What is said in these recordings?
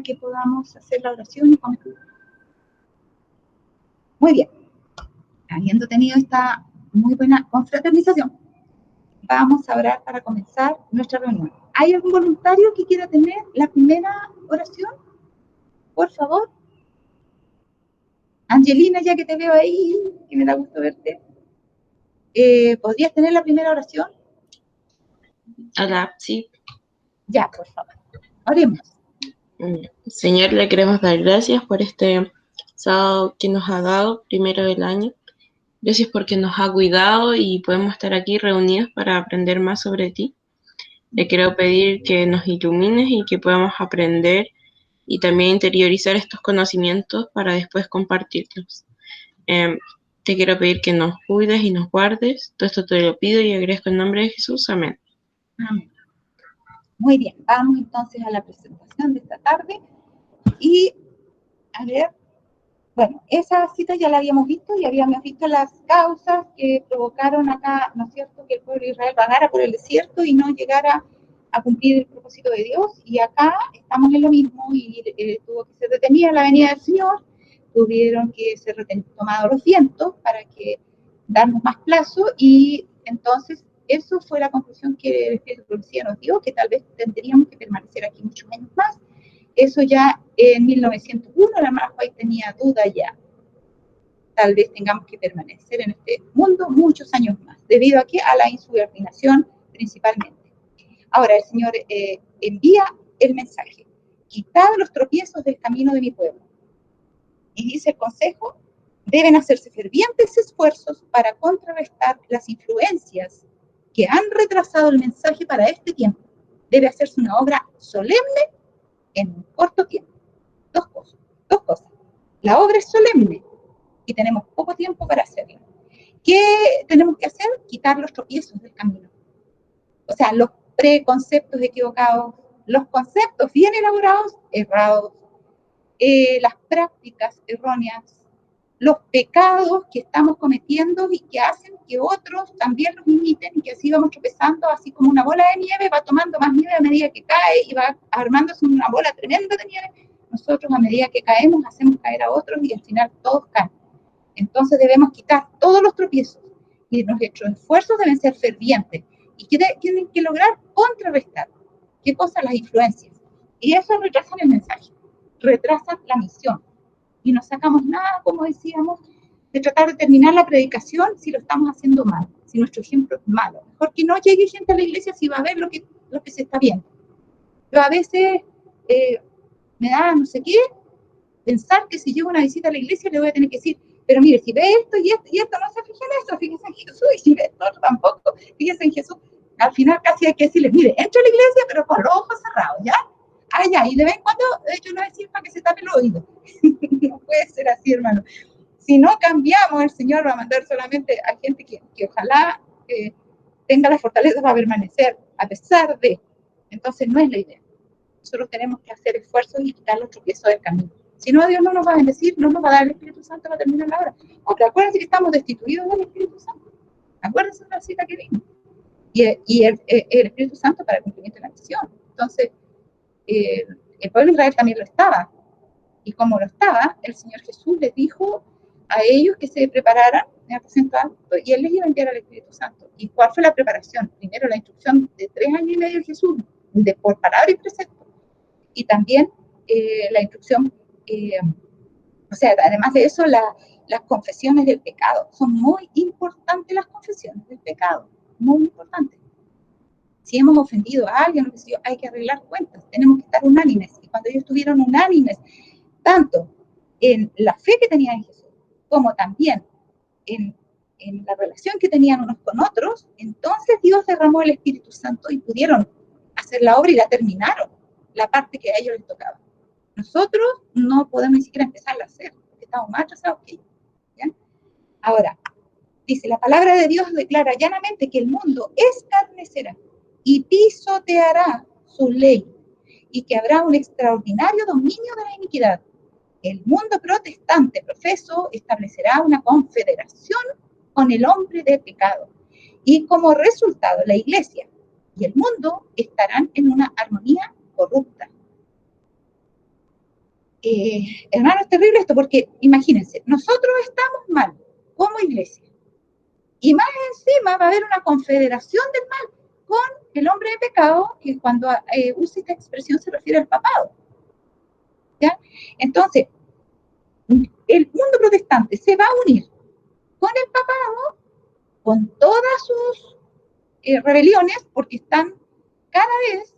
que podamos hacer la oración y concluir. Muy bien. Habiendo tenido esta muy buena confraternización, vamos a orar para comenzar nuestra reunión. ¿Hay algún voluntario que quiera tener la primera oración? Por favor. Angelina, ya que te veo ahí, que me da gusto verte, ¿podrías tener la primera oración? Hola, sí. Ya, por favor. Oremos. Señor, le queremos dar gracias por este sábado que nos ha dado, primero del año. Gracias porque nos ha cuidado y podemos estar aquí reunidos para aprender más sobre ti. Le quiero pedir que nos ilumines y que podamos aprender y también interiorizar estos conocimientos para después compartirlos. Te quiero pedir que nos cuides y nos guardes. Todo esto te lo pido y agradezco en nombre de Jesús. Amén. Amén. Muy bien, vamos entonces a la presentación de esta tarde y a ver, bueno, esa cita ya la habíamos visto y habíamos visto las causas que provocaron acá, ¿no es cierto?, que el pueblo de Israel vagara por el desierto y no llegara a cumplir el propósito de Dios, y acá estamos en lo mismo y tuvo que ser detenida la venida del Señor, tuvieron que ser tomados los vientos para que darnos más plazo, y entonces eso fue la conclusión que el Espíritu de Profecía nos dio, que tal vez tendríamos que permanecer aquí muchos años más. Eso ya en 1901 la hermana White tenía duda ya. Tal vez tengamos que permanecer en este mundo muchos años más, debido a que a la insubordinación principalmente. Ahora el Señor envía el mensaje: quitad los tropiezos del camino de mi pueblo. Y dice el consejo: deben hacerse fervientes esfuerzos para contrarrestar las influencias que han retrasado el mensaje para este tiempo. Debe hacerse una obra solemne en un corto tiempo. Dos cosas. La obra es solemne y tenemos poco tiempo para hacerla. ¿Qué tenemos que hacer? Quitar los tropiezos del camino. O sea, los preconceptos equivocados, los conceptos bien elaborados, errados, las prácticas erróneas, los pecados que estamos cometiendo y que hacen que otros también los imiten, y que así vamos tropezando, así como una bola de nieve va tomando más nieve a medida que cae y va armándose una bola tremenda de nieve. Nosotros, a medida que caemos, hacemos caer a otros y al final todos caen. Entonces debemos quitar todos los tropiezos y nuestros esfuerzos deben ser fervientes y tienen que lograr contrarrestar. ¿Qué cosa? Las influencias. Y eso retrasa el mensaje, retrasan la misión. Y no sacamos nada, como decíamos, de tratar de terminar la predicación si lo estamos haciendo mal, si nuestro ejemplo es malo. Mejor que no llegue gente a la iglesia si va a ver lo que se está viendo. Pero a veces me da no sé qué pensar que si llego a una visita a la iglesia le voy a tener que decir: pero mire, si ve esto y esto y esto, no se fije en eso, fíjese en Jesús, y si ve esto tampoco, fíjese en Jesús. Al final casi hay que decirle: mire, entra a la iglesia pero con los ojos cerrados, ¿ya? Ah, ya, y de vez en cuando yo no decir para que se tape el oído. No puede ser así, hermano. Si no cambiamos, el Señor va a mandar solamente a gente que ojalá tenga la fortaleza para permanecer a pesar de. Entonces no es la idea. Nosotros tenemos que hacer esfuerzos y quitar los tropiezos del camino. Si no, Dios no nos va a bendecir, no nos va a dar el Espíritu Santo para terminar la obra. Porque acuérdense que estamos destituidos del Espíritu Santo. Acuérdense de la cita que vimos. Y el Espíritu Santo para el cumplimiento de la misión. Entonces, el pueblo de Israel también lo estaba. Y como lo estaba, el Señor Jesús les dijo a ellos que se prepararan en aposento alto, y Él les iba a enviar al Espíritu Santo. ¿Y cuál fue la preparación? Primero la instrucción de 3 años y medio de Jesús, por palabra y precepto. Y también la instrucción, o sea, además de eso, las confesiones del pecado. Son muy importantes las confesiones del pecado, muy importantes. Si hemos ofendido a alguien, hay que arreglar cuentas, tenemos que estar unánimes. Y cuando ellos estuvieron unánimes, tanto en la fe que tenían en Jesús, como también en la relación que tenían unos con otros, entonces Dios derramó el Espíritu Santo y pudieron hacer la obra y la terminaron, la parte que a ellos les tocaba. Nosotros no podemos ni siquiera empezarla a hacer, porque estamos más atrasados que ellos. ¿Ya? Ahora, dice, la palabra de Dios declara llanamente que el mundo escarnecerá y pisoteará su ley, y que habrá un extraordinario dominio de la iniquidad. El mundo protestante, profeso, establecerá una confederación con el hombre de pecado, y como resultado la iglesia y el mundo estarán en una armonía corrupta. hermano, es terrible esto, porque imagínense, nosotros estamos mal como iglesia, y más encima va a haber una confederación del mal con el hombre de pecado, que cuando usa esta expresión se refiere al papado. ¿Ya? Entonces, el mundo protestante se va a unir con el papado, con todas sus rebeliones, porque están cada vez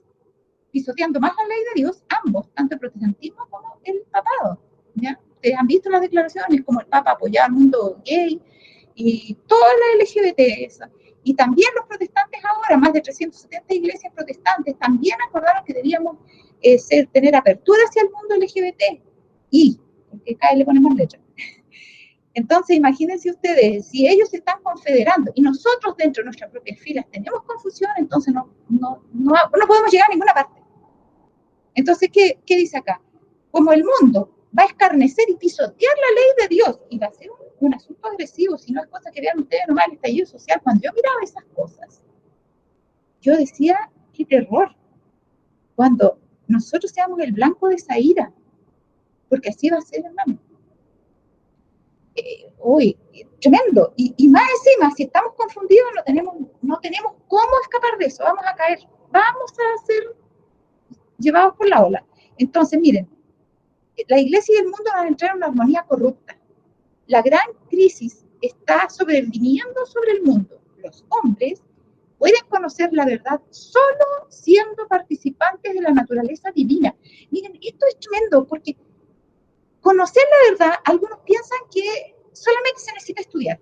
pisoteando más la ley de Dios, ambos, tanto el protestantismo como el papado. ¿Ya? Ustedes han visto las declaraciones como el Papa apoyaba al mundo gay y toda la LGBT. Eso. Y también los protestantes ahora, más de 370 iglesias protestantes, también acordaron que debíamos tener apertura hacia el mundo LGBT. Y, porque cada vez le ponemos letra. Entonces, imagínense ustedes, si ellos se están confederando y nosotros dentro de nuestras propias filas tenemos confusión, entonces no podemos llegar a ninguna parte. Entonces, ¿qué dice acá? Como el mundo va a escarnecer y pisotear la ley de Dios y va a ser un asunto agresivo, si no es cosa que vean ustedes nomás el estallido social. Cuando yo miraba esas cosas, yo decía, qué terror, cuando nosotros seamos el blanco de esa ira, porque así va a ser, hermano. Uy, tremendo. Y más encima, si estamos confundidos, no tenemos cómo escapar de eso. Vamos a caer, vamos a ser llevados por la ola. Entonces, miren, la iglesia y el mundo van a entrar en una armonía corrupta. La gran crisis está sobreviniendo sobre el mundo. Los hombres pueden conocer la verdad solo siendo participantes de la naturaleza divina. Miren, esto es tremendo porque conocer la verdad, algunos piensan que solamente se necesita estudiar.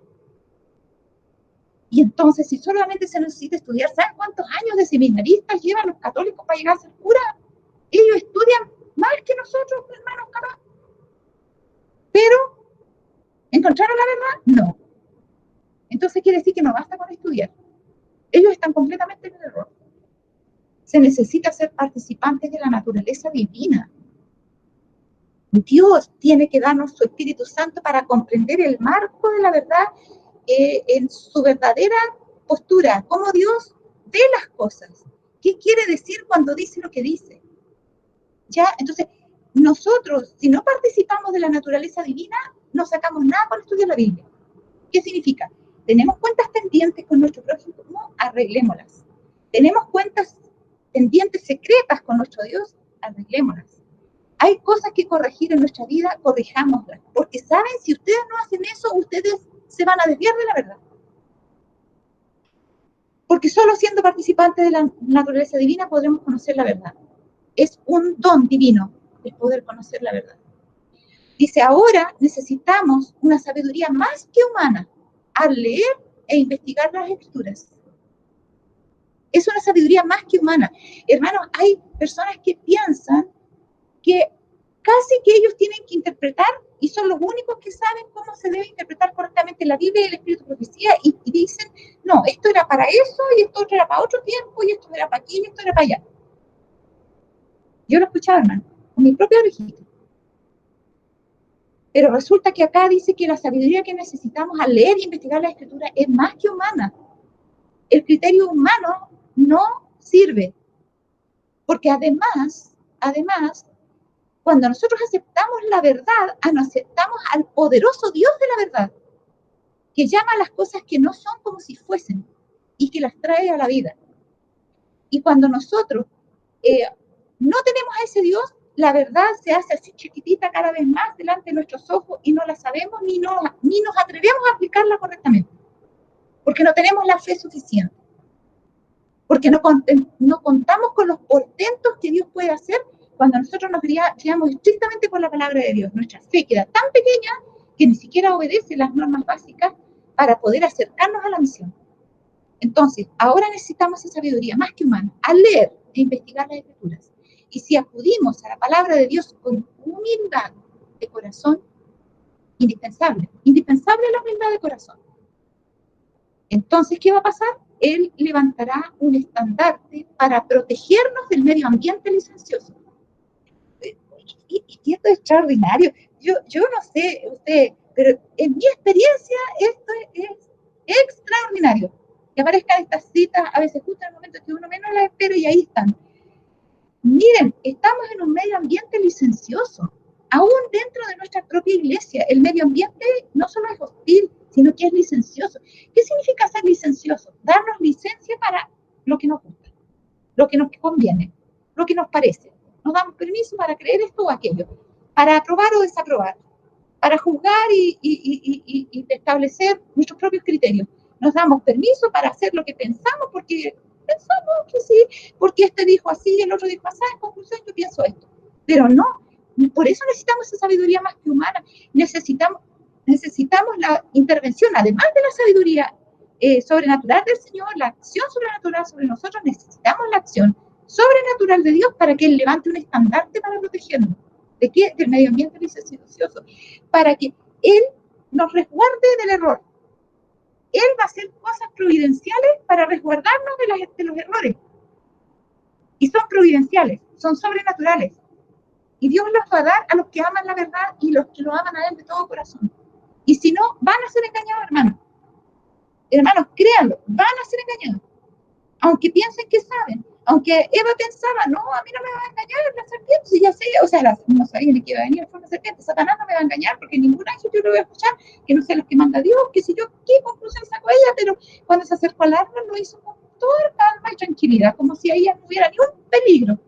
Y entonces, si solamente se necesita estudiar, ¿saben cuántos años de seminaristas llevan los católicos para llegar a ser cura? Ellos estudian más que nosotros, hermanos, capaz. Pero, ¿encontraron la verdad? No. Entonces quiere decir que no basta con estudiar. Ellos están completamente en el error. Se necesita ser participantes de la naturaleza divina. Dios tiene que darnos su Espíritu Santo para comprender el marco de la verdad en su verdadera postura, cómo Dios ve las cosas. ¿Qué quiere decir cuando dice lo que dice? ¿Ya? Entonces, nosotros, si no participamos de la naturaleza divina, no sacamos nada con estudiar la Biblia. ¿Qué significa? Tenemos cuentas pendientes con nuestro prójimo, arreglémoslas. Tenemos cuentas pendientes secretas con nuestro Dios, arreglémoslas. Hay cosas que corregir en nuestra vida, corrijámoslas. Porque saben, si ustedes no hacen eso, ustedes se van a desviar de la verdad. Porque solo siendo participantes de la naturaleza divina podremos conocer la verdad. Es un don divino el poder conocer la verdad. Dice, ahora necesitamos una sabiduría más que humana al leer e investigar las escrituras. Es una sabiduría más que humana. Hermanos, hay personas que piensan que casi que ellos tienen que interpretar y son los únicos que saben cómo se debe interpretar correctamente la Biblia y el Espíritu de Profecía y dicen, no, esto era para eso y esto era para otro tiempo y esto era para aquí y esto era para allá. Yo lo escuchaba, hermano, con mi propia orejita. Pero resulta que acá dice que la sabiduría que necesitamos al leer y investigar la Escritura es más que humana. El criterio humano no sirve. Porque además, cuando nosotros aceptamos la verdad, aceptamos al poderoso Dios de la verdad, que llama a las cosas que no son como si fuesen y que las trae a la vida. Y cuando nosotros no tenemos a ese Dios, la verdad se hace así chiquitita cada vez más delante de nuestros ojos y no la sabemos ni nos atrevemos a aplicarla correctamente, porque no tenemos la fe suficiente, porque no contamos con los portentos que Dios puede hacer cuando nosotros nos guiamos estrictamente por la palabra de Dios. Nuestra fe queda tan pequeña que ni siquiera obedece las normas básicas para poder acercarnos a la misión. Entonces, ahora necesitamos esa sabiduría más que humana, al leer e investigar las Escrituras. Y si acudimos a la palabra de Dios con humildad de corazón, indispensable la humildad de corazón. Entonces, ¿qué va a pasar? Él levantará un estandarte para protegernos del medio ambiente licencioso. Y esto es extraordinario. Yo no sé usted, pero en mi experiencia esto es extraordinario. Que aparezcan estas citas a veces justo en el momento que uno menos las espera y ahí están. Miren, estamos en un medio ambiente licencioso. aún dentro de nuestra propia iglesia, el medio ambiente no solo es hostil, sino que es licencioso. ¿Qué significa ser licencioso? Darnos licencia para lo que nos gusta, lo que nos conviene, lo que nos parece. Nos damos permiso para creer esto o aquello, para aprobar o desaprobar, para juzgar y establecer nuestros propios criterios. Nos damos permiso para hacer lo que pensamos porque pensamos que sí, porque este dijo así, el otro dijo así, en conclusión yo pienso esto. Pero no, por eso necesitamos esa sabiduría más que humana. Necesitamos la intervención, además de la sabiduría sobrenatural del Señor, la acción sobrenatural sobre nosotros, necesitamos la acción sobrenatural de Dios para que Él levante un estandarte para protegernos. ¿De qué? Del medio ambiente licencioso. Para que Él nos resguarde del error. Él va a hacer cosas providenciales para resguardarnos de los errores. Y son providenciales, son sobrenaturales. Y Dios los va a dar a los que aman la verdad y los que lo aman a Él de todo corazón. Y si no, van a ser engañados, hermanos. Hermanos, créanlo, van a ser engañados. Aunque piensen que saben. Aunque Eva pensaba, no, a mí no me va a engañar la serpiente, si ya sé, o sea, no sabía ni que iba a venir en forma de serpiente, Satanás no me va a engañar porque ningún ángel yo lo voy a escuchar, que no sé los que manda Dios, que si yo, ¿qué conclusión sacó ella? Pero cuando se acercó al árbol lo hizo con toda calma y tranquilidad, como si ella no hubiera ni un peligro.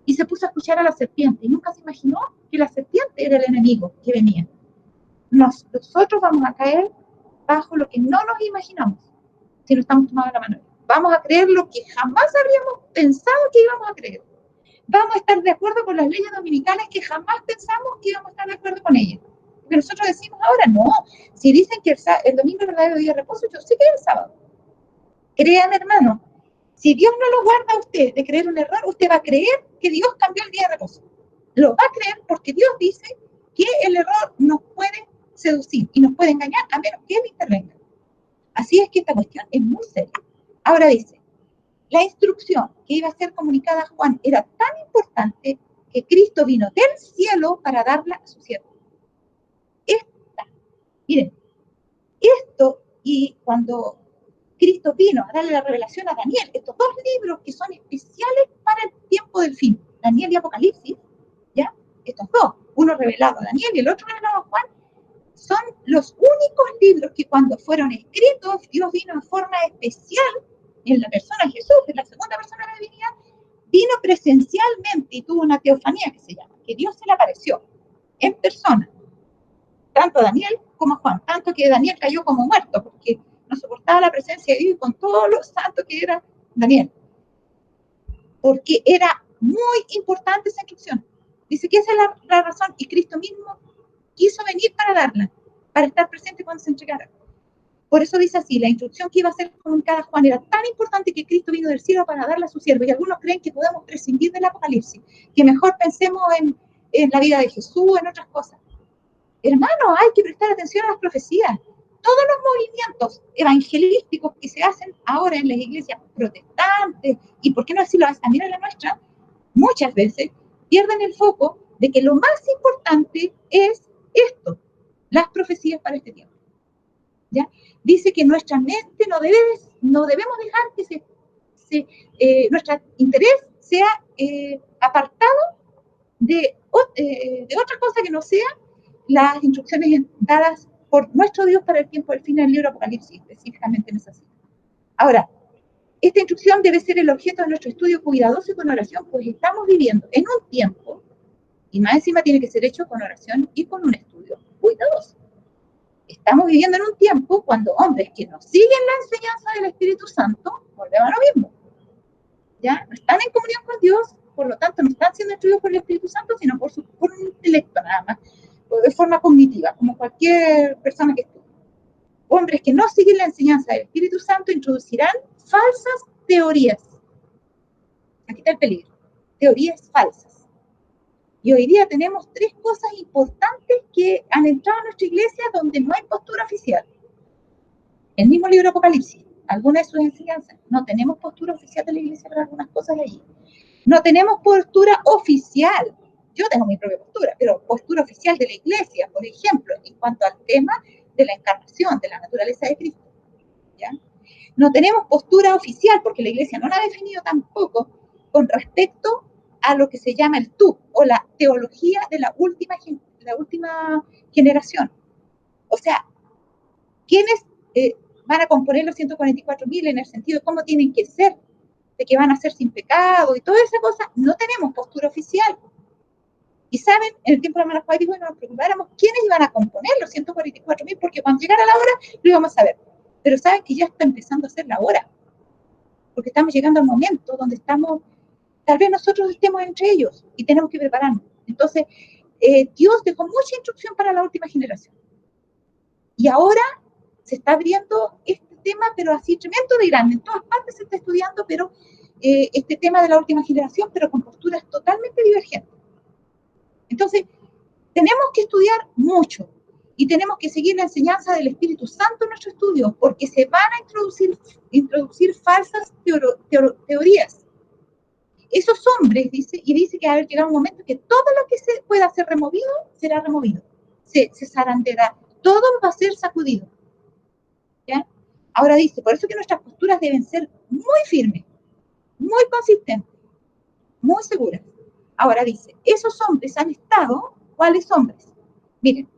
Y se puso a escuchar a la serpiente y nunca se imaginó que la serpiente era el enemigo que venía. Nosotros vamos a caer bajo lo que no nos imaginamos si no estamos tomados la mano. Vamos a creer lo que jamás habríamos pensado que íbamos a creer. Vamos a estar de acuerdo con las leyes dominicales que jamás pensamos que íbamos a estar de acuerdo con ellas. Porque nosotros decimos ahora, no, si dicen que el domingo es el verdadero día de reposo, yo sí que es el sábado. Créame, hermano, si Dios no lo guarda a usted de creer un error, usted va a creer que Dios cambió el día de reposo. Lo va a creer porque Dios dice que el error nos puede seducir y nos puede engañar a menos que Él intervenga. Así es que esta cuestión es muy seria. Ahora dice, la instrucción que iba a ser comunicada a Juan era tan importante que Cristo vino del cielo para darla a su siervo. Miren, esto y cuando Cristo vino a darle la revelación a Daniel, estos dos libros que son especiales para el tiempo del fin, Daniel y Apocalipsis, ¿ya? Estos dos, uno revelado a Daniel y el otro revelado a Juan, son los únicos libros que cuando fueron escritos, Dios vino en forma especial en la persona de Jesús, en la segunda persona de la divinidad, vino presencialmente y tuvo una teofanía que se llama, que Dios se le apareció en persona, tanto a Daniel como a Juan, tanto que Daniel cayó como muerto, porque no soportaba la presencia de Dios con todos los santos que era Daniel, porque era muy importante esa instrucción. Dice que esa es la razón, y Cristo mismo quiso venir para darla, para estar presente cuando se entregara. Por eso dice así, la instrucción que iba a ser comunicada a Juan era tan importante que Cristo vino del cielo para darla a su siervo. Y algunos creen que podemos prescindir del Apocalipsis, que mejor pensemos en la vida de Jesús, en otras cosas. Hermano, hay que prestar atención a las profecías. Todos los movimientos evangelísticos que se hacen ahora en las iglesias protestantes, y por qué no decirlo también en la nuestra, muchas veces pierden el foco de que lo más importante es esto, las profecías para este tiempo. ¿Ya? Dice que nuestra mente no debemos dejar que nuestro interés sea apartado de otra cosa que no sea las instrucciones dadas por nuestro Dios para el tiempo del fin en el libro Apocalipsis, específicamente en esa cita. Ahora, esta instrucción debe ser el objeto de nuestro estudio cuidadoso y con oración, pues estamos viviendo en un tiempo, y más encima tiene que ser hecho con oración y con un estudio cuidadoso. Estamos viviendo en un tiempo cuando hombres que no siguen la enseñanza del Espíritu Santo, volvemos a lo mismo, ¿ya? No están en comunión con Dios, por lo tanto no están siendo instruidos por el Espíritu Santo, sino por un intelecto nada más, de forma cognitiva, como cualquier persona que estudie. Hombres que no siguen la enseñanza del Espíritu Santo introducirán falsas teorías. Aquí está el peligro. Teorías falsas. Y hoy día tenemos tres cosas importantes que han entrado a nuestra iglesia donde no hay postura oficial. El mismo libro Apocalipsis, algunas de sus enseñanzas. No tenemos postura oficial de la iglesia para algunas cosas de allí. No tenemos postura oficial. Yo tengo mi propia postura, pero postura oficial de la iglesia, por ejemplo, en cuanto al tema de la encarnación, de la naturaleza de Cristo. ¿Ya? No tenemos postura oficial, porque la iglesia no la ha definido tampoco, con respecto a lo que se llama el TUC, o la teología de la última generación. O sea, ¿quiénes van a componer los 144.000 en el sentido de cómo tienen que ser, de que van a ser sin pecado y toda esa cosa? No tenemos postura oficial. Y saben, en el tiempo de la hermana Juárez dijo que nos preocupáramos quiénes iban a componer los 144.000, porque cuando llegara la hora lo íbamos a saber. Pero saben que ya está empezando a ser la hora, porque estamos llegando al momento donde estamos, tal vez nosotros estemos entre ellos y tenemos que prepararnos. Entonces, Dios dejó mucha instrucción para la última generación. Y ahora se está abriendo este tema, pero así tremendo de grande. En todas partes se está estudiando, pero este tema de la última generación, pero con posturas totalmente divergentes. Entonces, tenemos que estudiar mucho y tenemos que seguir la enseñanza del Espíritu Santo en nuestro estudio, porque se van a introducir falsas teorías. Esos hombres, dice que va a llegar un momento que todo lo que se pueda ser removido, será removido. Se zarandeará. Todo va a ser sacudido. ¿Ya? Ahora dice, por eso que nuestras posturas deben ser muy firmes, muy consistentes, muy seguras. Ahora dice, esos hombres han estado, ¿cuáles hombres? Miren,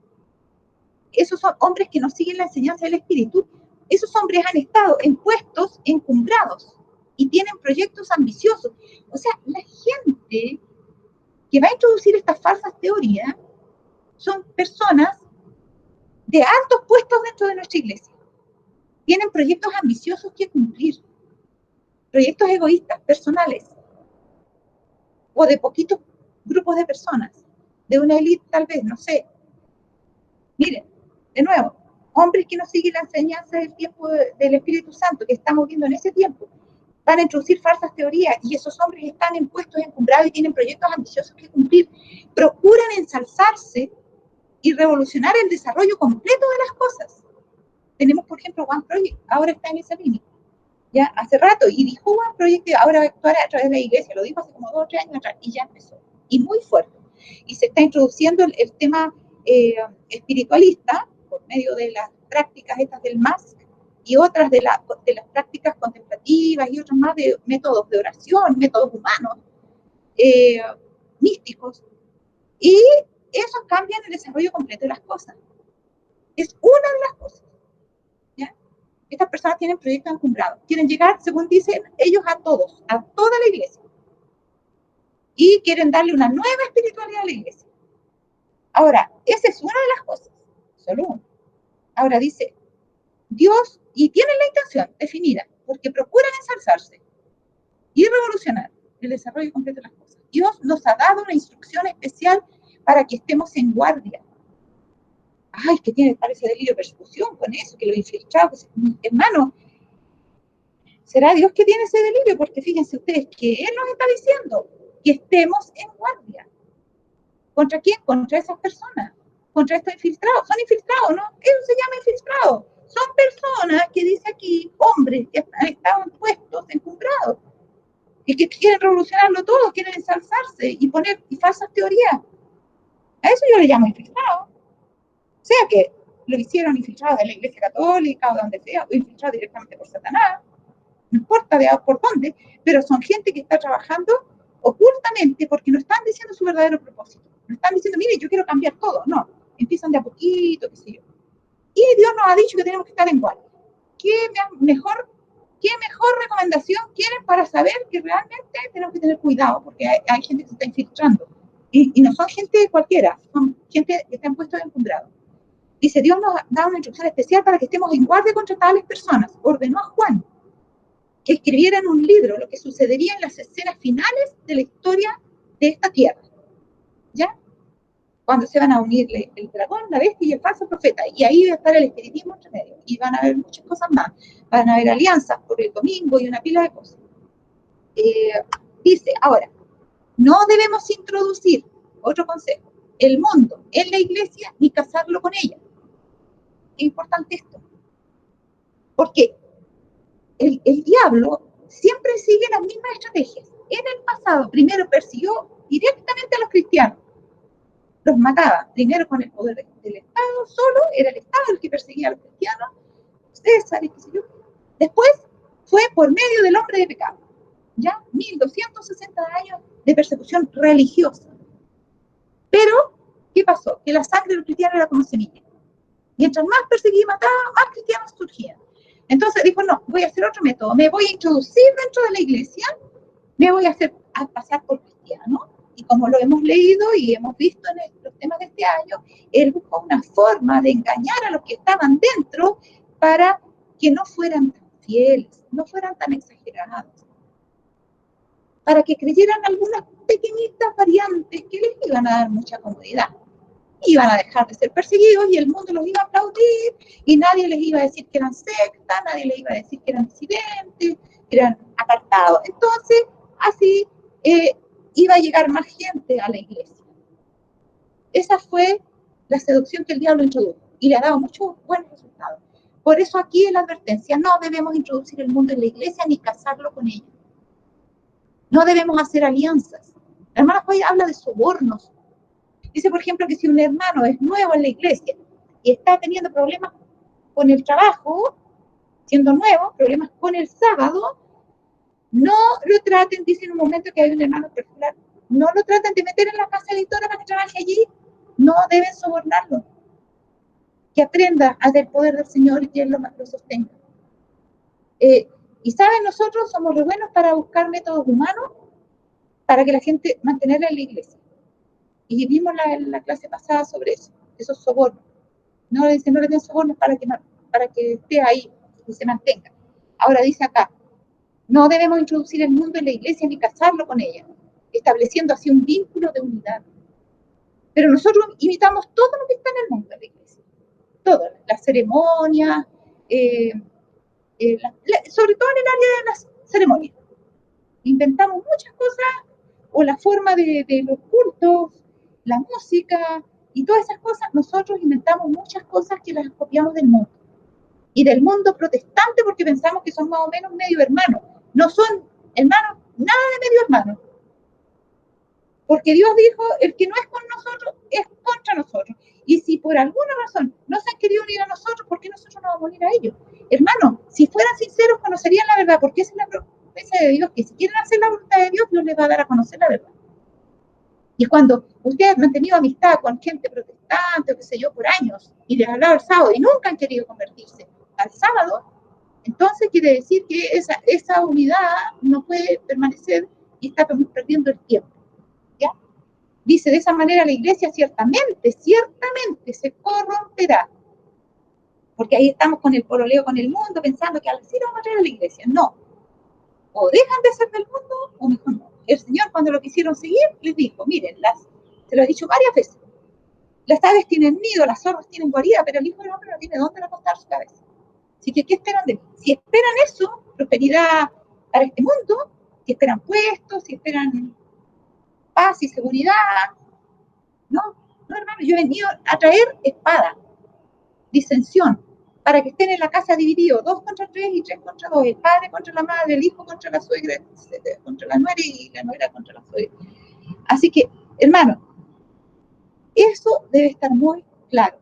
esos son hombres que no siguen la enseñanza del Espíritu. Esos hombres han estado en puestos encumbrados y tienen proyectos ambiciosos. O sea, la gente que va a introducir estas falsas teorías son personas de altos puestos dentro de nuestra iglesia. Tienen proyectos ambiciosos que cumplir, proyectos egoístas, personales, o de poquitos grupos de personas, de una élite tal vez, no sé. Miren, de nuevo, hombres que no siguen la enseñanza del tiempo del Espíritu Santo, que estamos viendo en ese tiempo, van a introducir falsas teorías, y esos hombres están en puestos encumbrados y tienen proyectos ambiciosos que cumplir. Procuran ensalzarse y revolucionar el desarrollo completo de las cosas. Tenemos, por ejemplo, One Project, ahora está en esa línea, ya hace rato, y dijo One Project que ahora va a actuar a través de la iglesia, lo dijo hace como 2 o 3 años atrás, y ya empezó, y muy fuerte. Y se está introduciendo el tema espiritualista, por medio de las prácticas estas del MASC, y otras de las prácticas contemplativas, y otras más de métodos de oración, métodos humanos, místicos, y eso cambia el desarrollo completo de las cosas. Es una de las cosas. ¿Ya? Estas personas tienen proyectos encumbrados, quieren llegar, según dicen ellos, a todos, a toda la iglesia, y quieren darle una nueva espiritualidad a la iglesia. Ahora, esa es una de las cosas, solo una. Ahora dice, Dios, y tienen la intención definida, porque procuran ensalzarse y revolucionar el desarrollo completo de las cosas. Dios nos ha dado una instrucción especial para que estemos en guardia. Ay, que tiene ese delirio de persecución con eso, que lo infiltrado. Hermano, ¿será Dios que tiene ese delirio? Porque fíjense ustedes que Él nos está diciendo que estemos en guardia. ¿Contra quién? Contra esas personas. Contra estos infiltrados. Son infiltrados, ¿no? Eso se llama infiltrados. Son personas que dice aquí, hombres que han estado en puestos encumbrados y que quieren revolucionarlo todo, quieren ensalzarse y poner falsas teorías. A eso yo le llamo infiltrado. O sea que lo hicieron infiltrados de la Iglesia Católica o de donde sea, o infiltrados directamente por Satanás, no importa por dónde, pero son gente que está trabajando ocultamente porque no están diciendo su verdadero propósito. No están diciendo, mire, yo quiero cambiar todo. No, empiezan de a poquito, qué sé yo. Y Dios nos ha dicho que tenemos que estar en guardia. ¿Qué mejor recomendación quieren para saber que realmente tenemos que tener cuidado? Porque hay gente que se está infiltrando. Y no son gente cualquiera, son gente que está en puestos encumbrados. Dice, Dios nos da una instrucción especial para que estemos en guardia contra tales personas. Ordenó a Juan que escribieran un libro, lo que sucedería en las escenas finales de la historia de esta tierra. ¿Ya? Cuando se van a unir el dragón, la bestia y el falso profeta. Y ahí va a estar el espiritismo entre medio. Y van a haber muchas cosas más. Van a haber alianzas por el domingo y una pila de cosas. Dice, ahora, no debemos introducir, otro consejo, el mundo en la iglesia ni casarlo con ella. Es importante esto. ¿Por qué? El diablo siempre sigue las mismas estrategias. En el pasado, primero persiguió directamente a los cristianos. Los mataba, primero con el poder del Estado, solo era el Estado el que perseguía a los cristianos, César y qué sé yo. Después fue por medio del hombre de pecado. ya 1260 años de persecución religiosa. Pero, ¿qué pasó? Que la sangre de los cristianos era como semilla. Mientras más perseguía y mataba, más cristianos surgían. Entonces dijo, no, voy a hacer otro método, me voy a introducir dentro de la iglesia, me voy a pasar por cristiano, y como lo hemos leído y hemos visto en los temas de este año, él buscó una forma de engañar a los que estaban dentro para que no fueran tan fieles, no fueran tan exagerados, para que creyeran algunas pequeñitas variantes que les iban a dar mucha comodidad. Iban a dejar de ser perseguidos y el mundo los iba a aplaudir y nadie les iba a decir que eran sectas, nadie les iba a decir que eran disidentes, que eran apartados. Entonces, así iba a llegar más gente a la iglesia. Esa fue la seducción que el diablo introdujo y le ha dado muchos buenos resultados. Por eso aquí en la advertencia, no debemos introducir el mundo en la iglesia ni casarlo con ella. No debemos hacer alianzas. La hermana Joy habla de sobornos. Dice, por ejemplo, que si un hermano es nuevo en la iglesia y está teniendo problemas con el trabajo, siendo nuevo, problemas con el sábado, no lo traten, dice en un momento que hay un hermano particular, no lo traten de meter en la casa editora para que trabaje allí, no deben sobornarlo. Que aprenda a del poder del Señor y que Él lo sostenga. Y saben, nosotros somos muy buenos para buscar métodos humanos para que la gente mantenerla en la iglesia. Y vimos la clase pasada sobre eso, esos sobornos. No le den sobornos para que esté ahí y se mantenga. Ahora dice acá, no debemos introducir el mundo en la iglesia ni casarlo con ella, estableciendo así un vínculo de unidad. Pero nosotros imitamos todo lo que está en el mundo de la iglesia. Todo, las ceremonias, sobre todo en el área de las ceremonias. Inventamos muchas cosas, o la forma de los cultos, la música y todas esas cosas. Nosotros inventamos muchas cosas que las copiamos del mundo. Y del mundo protestante porque pensamos que son más o menos medio hermanos. No son hermanos, nada de medio hermanos. Porque Dios dijo, el que no es con nosotros, es contra nosotros. Y si por alguna razón no se han querido unir a nosotros, ¿por qué nosotros no vamos a unir a ellos? Hermanos, si fueran sinceros, conocerían la verdad, porque esa es la promesa de Dios, que si quieren hacer la voluntad de Dios, Dios les va a dar a conocer la verdad. Y cuando ustedes han tenido amistad con gente protestante, o qué sé yo, por años, y les han hablado el sábado y nunca han querido convertirse al sábado, entonces quiere decir que esa unidad no puede permanecer y está perdiendo el tiempo. ¿Ya? Dice, de esa manera la iglesia ciertamente se corromperá. Porque ahí estamos con el pololeo con el mundo, pensando que al sí vamos a traer a la iglesia. No. O dejan de ser del mundo, o mejor no. El Señor, cuando lo quisieron seguir, les dijo, miren, se lo he dicho varias veces, las aves tienen nido, las zorras tienen guarida, pero el Hijo del Hombre no tiene dónde recostar su cabeza. Así que, ¿qué esperan de mí? Si esperan eso, prosperidad para este mundo, si esperan puestos, si esperan paz y seguridad, no, hermano, yo he venido a traer espada, disensión, para que estén en la casa divididos, 2 contra 3 y 3 contra 2, el padre contra la madre, el hijo contra la suegra, contra la nuera y la nuera contra la suegra. Así que, hermano, eso debe estar muy claro.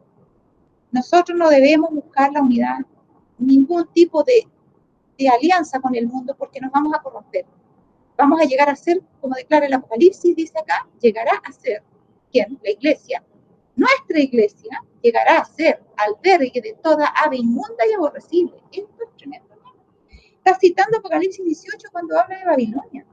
Nosotros no debemos buscar la unidad, ningún tipo de alianza con el mundo, porque nos vamos a corromper. Vamos a llegar a ser, como declara el Apocalipsis, dice acá, llegará a ser, ¿quién? La iglesia. Nuestra iglesia llegará a ser albergue de toda ave inmunda y aborrecible. Esto es tremendo, ¿no? Está citando Apocalipsis 18 cuando habla de Babilonia,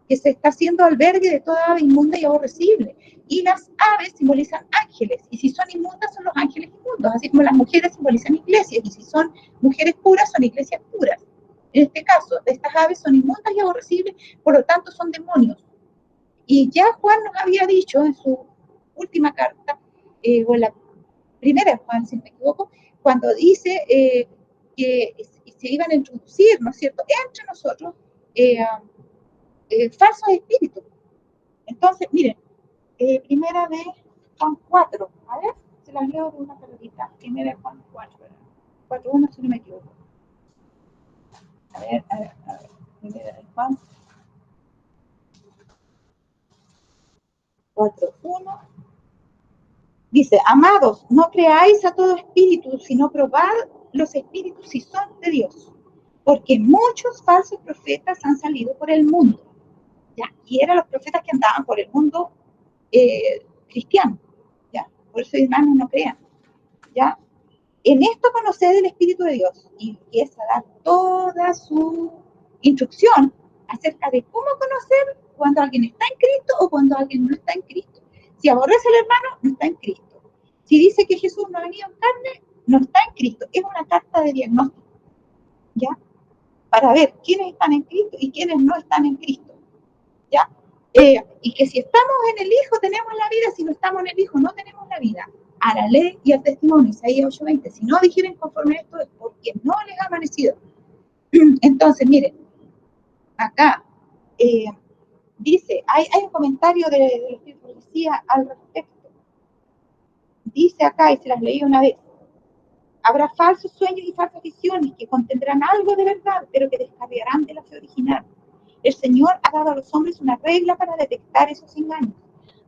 que se está haciendo albergue de toda ave inmunda y aborrecible. Y las aves simbolizan ángeles, y si son inmundas son los ángeles inmundos, así como las mujeres simbolizan iglesias, y si son mujeres puras son iglesias puras. En este caso, estas aves son inmundas y aborrecibles, por lo tanto son demonios. Y ya Juan nos había dicho en su última carta, o en la primera de Juan, si no me equivoco, cuando dice que se iban a introducir, ¿no es cierto?, entre nosotros falsos espíritus. Entonces, miren, primera de Juan 4, a ver, se las leo de una pelotita, primera de Juan 4:1, si no me equivoco. A ver, primera de Juan 4:1. Dice, amados, no creáis a todo espíritu, sino probad los espíritus si son de Dios, porque muchos falsos profetas han salido por el mundo, ¿ya? Y eran los profetas que andaban por el mundo cristiano, ¿ya? Por eso, hermanos, no crean, ¿ya? En esto conocer el Espíritu de Dios, y empieza a dar toda su instrucción acerca de cómo conocer cuando alguien está en Cristo o cuando alguien no está en Cristo. Si aborrece al hermano, no está en Cristo. Si dice que Jesús no ha venido en carne, no está en Cristo. Es una carta de diagnóstico, ¿ya? Para ver quiénes están en Cristo y quiénes no están en Cristo, ¿ya? Y que si estamos en el Hijo tenemos la vida, si no estamos en el Hijo no tenemos la vida. A la ley y al testimonio, Isaías 8:20, si no dijeren conforme a esto es porque no les ha amanecido. Entonces, miren, acá dice, hay un comentario de la profecía al respecto. Dice acá, y se las leí una vez, habrá falsos sueños y falsas visiones que contendrán algo de verdad, pero que descarriarán de la fe original. El Señor ha dado a los hombres una regla para detectar esos engaños,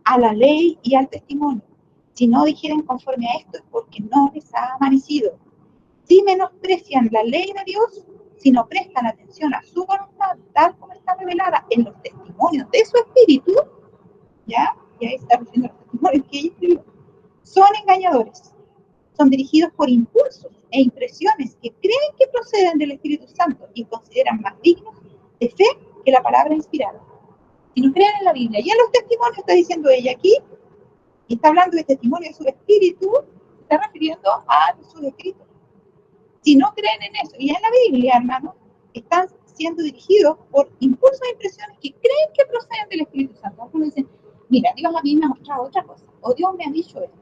a la ley y al testimonio. Si no dijeren conforme a esto es porque no les ha amanecido. Si menosprecian la ley de Dios, si no prestan atención a su voluntad, tal como está revelada en los testimonios de su espíritu, ¿ya? Y ahí está diciendo los testimonios que ella escribió, son engañadores. Son dirigidos por impulsos e impresiones que creen que proceden del Espíritu Santo y consideran más dignos de fe que la palabra inspirada. Si no creen en la Biblia y en los testimonios, está diciendo ella aquí, y está hablando de testimonio de su espíritu, se está refiriendo a sus escritos. Si no creen en eso y en la Biblia, hermano, están siendo dirigidos por impulsos e impresiones que creen que proceden del Espíritu Santo. Algunos dicen, mira, Dios a mí me ha mostrado otra cosa, o Dios me ha dicho esto.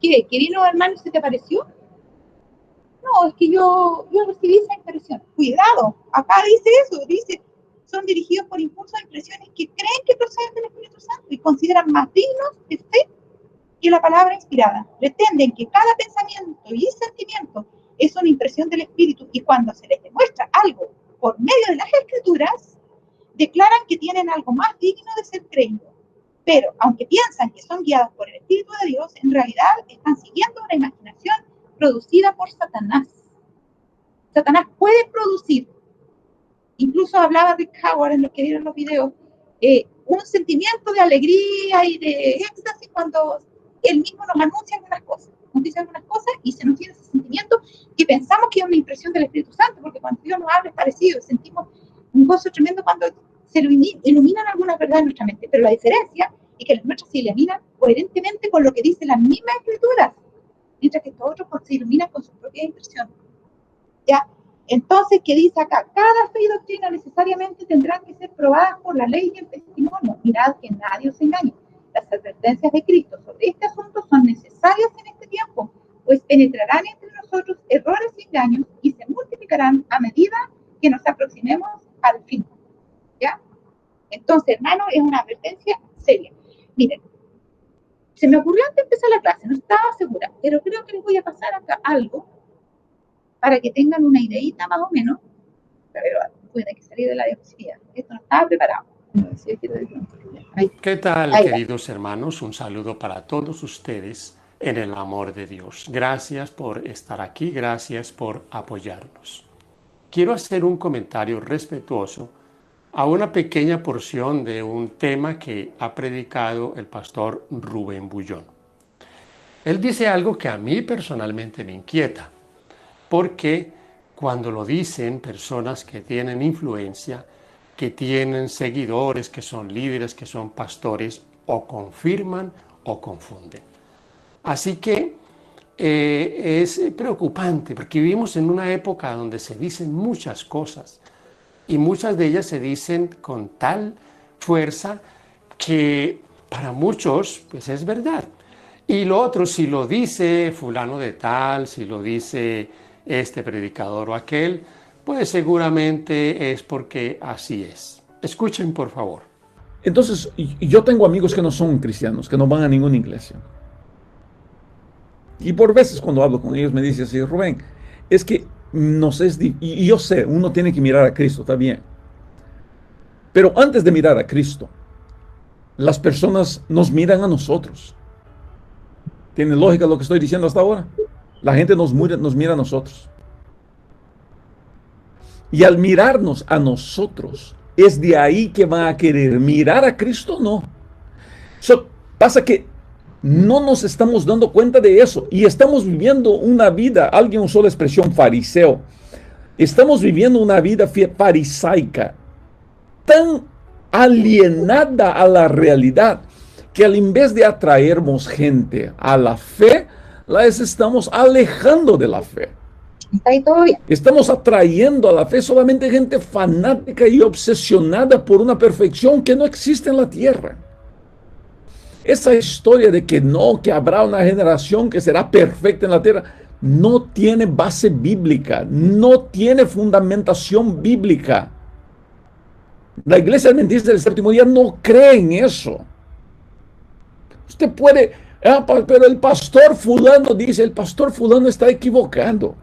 ¿Qué? ¿Que vino, hermano, y se te apareció? No, es que yo recibí esa impresión. Cuidado, acá dice eso, dice, son dirigidos por impulsos e impresiones que creen que proceden del Espíritu Santo y consideran más dignos de fe que la palabra inspirada. Pretenden que cada pensamiento y sentimiento es una impresión del Espíritu y cuando se les demuestra algo por medio de las Escrituras, declaran que tienen algo más digno de ser creído. Pero, aunque piensan que son guiados por el Espíritu de Dios, en realidad están siguiendo una imaginación producida por Satanás. Satanás puede producir, incluso hablaba Rick Howard en los que vieron los videos, un sentimiento de alegría y de éxtasis cuando él mismo nos anuncia algunas cosas, nos dice algunas cosas y se nos tiene ese sentimiento que pensamos que es una impresión del Espíritu Santo, porque cuando Dios nos habla es parecido, sentimos un gozo tremendo cuando se iluminan algunas verdades en nuestra mente, pero la diferencia es que las nuestras se iluminan coherentemente con lo que dice las mismas Escrituras, mientras que estos otros se iluminan con su propia impresión. ¿Ya? Entonces, ¿qué dice acá? Cada fe y doctrina necesariamente tendrán que ser probadas por la ley y el testimonio. Mirad que nadie os engañe. Las advertencias de Cristo sobre este asunto son necesarias en este tiempo, pues penetrarán entre nosotros errores y engaños y se multiplicarán a medida que nos aproximemos al fin. ¿Ya? Entonces, hermano, es una advertencia seria. Miren, se me ocurrió antes de empezar la clase, no estaba segura, pero creo que les voy a pasar acá algo para que tengan una ideita más o menos. Pero puede que salir de la diapositiva. Esto no estaba preparado. ¿Qué tal, queridos hermanos? Un saludo para todos ustedes en el amor de Dios. Gracias por estar aquí, gracias por apoyarnos. Quiero hacer un comentario respetuoso a una pequeña porción de un tema que ha predicado el pastor Rubén Bullón. Él dice algo que a mí personalmente me inquieta, porque cuando lo dicen personas que tienen influencia, que tienen seguidores, que son líderes, que son pastores, o confirman o confunden. Así que es preocupante, porque vivimos en una época donde se dicen muchas cosas, y muchas de ellas se dicen con tal fuerza que para muchos pues es verdad. Y lo otro, si lo dice fulano de tal, si lo dice este predicador o aquel, pues seguramente es porque así es. Escuchen, por favor. Entonces, yo tengo amigos que no son cristianos, que no van a ninguna iglesia. Y por veces cuando hablo con ellos me dicen así, Rubén, es que nos es y yo sé, uno tiene que mirar a Cristo, está bien. Pero antes de mirar a Cristo, las personas nos miran a nosotros. ¿Tiene lógica lo que estoy diciendo hasta ahora? La gente nos mira a nosotros. Y al mirarnos a nosotros, es de ahí que van a querer mirar a Cristo, no. Pasa que no nos estamos dando cuenta de eso y estamos viviendo una vida, alguien usó la expresión fariseo, estamos viviendo una vida farisaica, tan alienada a la realidad, que en vez de atraernos gente a la fe, las estamos alejando de la fe. Está ahí todo bien. Estamos atrayendo a la fe solamente gente fanática y obsesionada por una perfección que no existe en la tierra. Esa historia de que no, que habrá una generación que será perfecta en la tierra, no tiene base bíblica, no tiene fundamentación bíblica. La iglesia adventista del séptimo día no cree en eso. Usted puede, pero el pastor fulano dice, el pastor fulano está equivocado.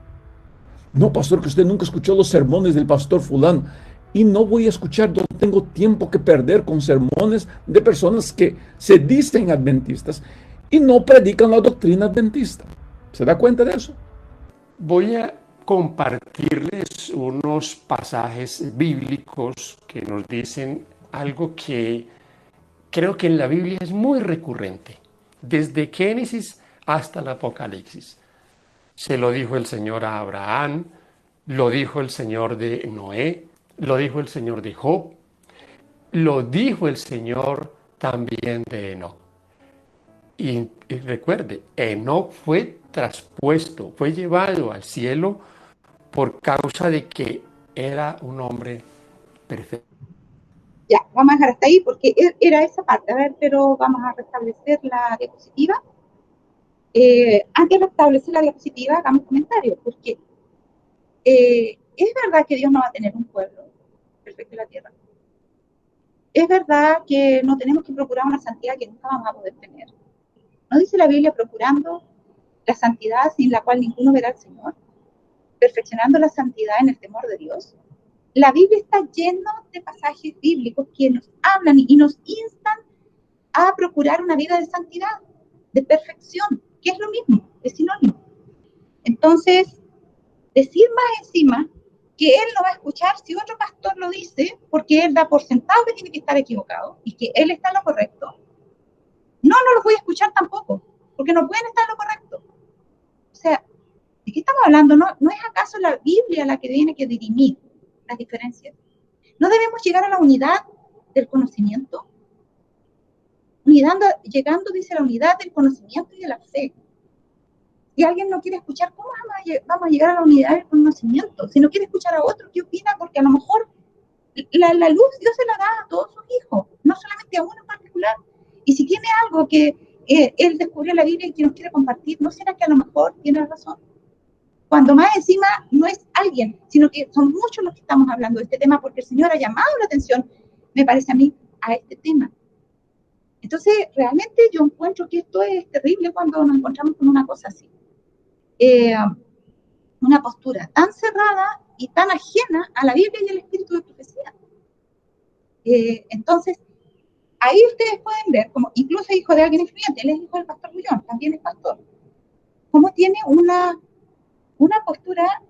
No, pastor, que usted nunca escuchó los sermones del pastor fulano. Y no voy a escuchar, no tengo tiempo que perder con sermones de personas que se dicen adventistas y no predican la doctrina adventista. ¿Se da cuenta de eso? Voy a compartirles unos pasajes bíblicos que nos dicen algo que creo que en la Biblia es muy recurrente, desde Génesis hasta el Apocalipsis. Se lo dijo el Señor a Abraham, lo dijo el Señor de Noé, lo dijo el Señor de Job, lo dijo el Señor también de Enoc. Y recuerde, Enoc fue traspuesto, fue llevado al cielo por causa de que era un hombre perfecto. Ya, vamos a dejar hasta ahí porque era esa parte. A ver, pero vamos a restablecer la diapositiva. Antes de restablecer la diapositiva, hagamos comentarios, porque es verdad que Dios no va a tener un pueblo perfecto en la tierra. Es verdad que no tenemos que procurar una santidad que nunca vamos a poder tener. ¿No dice la Biblia procurando la santidad sin la cual ninguno verá al Señor? Perfeccionando la santidad en el temor de Dios. La Biblia está llena de pasajes bíblicos que nos hablan y nos instan a procurar una vida de santidad, de perfección, que es lo mismo, es sinónimo. Entonces, decir más encima que él no va a escuchar si otro pastor lo dice, porque él da por sentado que tiene que estar equivocado y que él está en lo correcto, no los voy a escuchar tampoco, porque no pueden estar en lo correcto. O sea, ¿de qué estamos hablando? ¿No es acaso la Biblia la que tiene que dirimir las diferencias? ¿No debemos llegar a la unidad del conocimiento? Llegando, dice, la unidad del conocimiento y de la fe. Si alguien no quiere escuchar, ¿cómo vamos a llegar a la unidad del conocimiento? Si no quiere escuchar a otro, ¿qué opina? Porque a lo mejor la luz Dios se la da a todos sus hijos, no solamente a uno en particular. Y si tiene algo que él descubrió en la Biblia y que nos quiere compartir, ¿no será que a lo mejor tiene razón? Cuando más encima no es alguien, sino que son muchos los que estamos hablando de este tema, porque el Señor ha llamado la atención, me parece a mí, a este tema. Entonces, realmente yo encuentro que esto es terrible cuando nos encontramos con una cosa así. Una postura tan cerrada y tan ajena a la Biblia y al espíritu de profecía. Entonces, ahí ustedes pueden ver, como incluso hijo de alguien influyente, él es hijo del pastor Bullón, también es pastor, cómo tiene una postura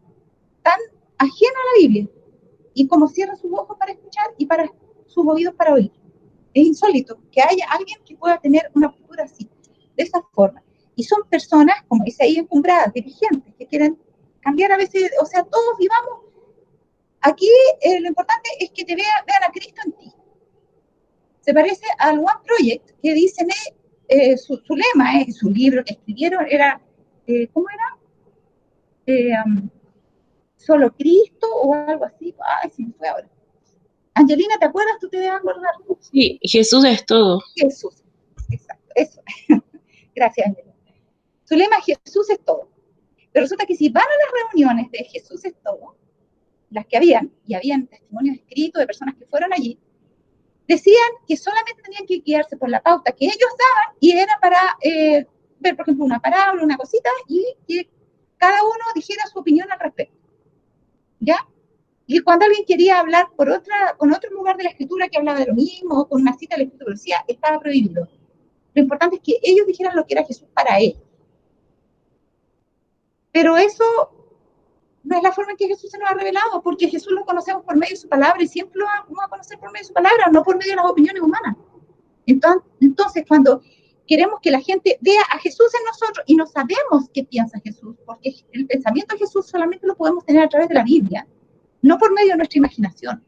tan ajena a la Biblia y cómo cierra sus ojos para escuchar y para sus oídos para oír. Es insólito que haya alguien que pueda tener una postura así, de esa forma. Y son personas, como dice ahí, encumbradas, dirigentes, que quieren cambiar a veces, o sea, todos vivamos. Aquí lo importante es que vean a Cristo en ti. Se parece al One Project, que dicen, su lema, su libro que escribieron era, ¿cómo era? Solo Cristo o algo así. Ay, se me fue ahora. Angelina, ¿te acuerdas? ¿Tú te debes acordar? Sí, Jesús es todo. Jesús, exacto, eso. Gracias, Angelina. Su lema, Jesús es todo. Pero resulta que si van a las reuniones de Jesús es todo, las que habían, y habían testimonios escritos de personas que fueron allí, decían que solamente tenían que guiarse por la pauta que ellos daban, y era para ver, por ejemplo, una parábola, una cosita, y que cada uno dijera su opinión al respecto. ¿Ya? Y cuando alguien quería hablar con otro lugar de la Escritura que hablaba de lo mismo, o con una cita de la Escritura, decía, estaba prohibido. Lo importante es que ellos dijeran lo que era Jesús para ellos. Pero eso no es la forma en que Jesús se nos ha revelado, porque Jesús lo conocemos por medio de su palabra y siempre lo vamos a conocer por medio de su palabra, no por medio de las opiniones humanas. Entonces, cuando queremos que la gente vea a Jesús en nosotros y no sabemos qué piensa Jesús, porque el pensamiento de Jesús solamente lo podemos tener a través de la Biblia, no por medio de nuestra imaginación.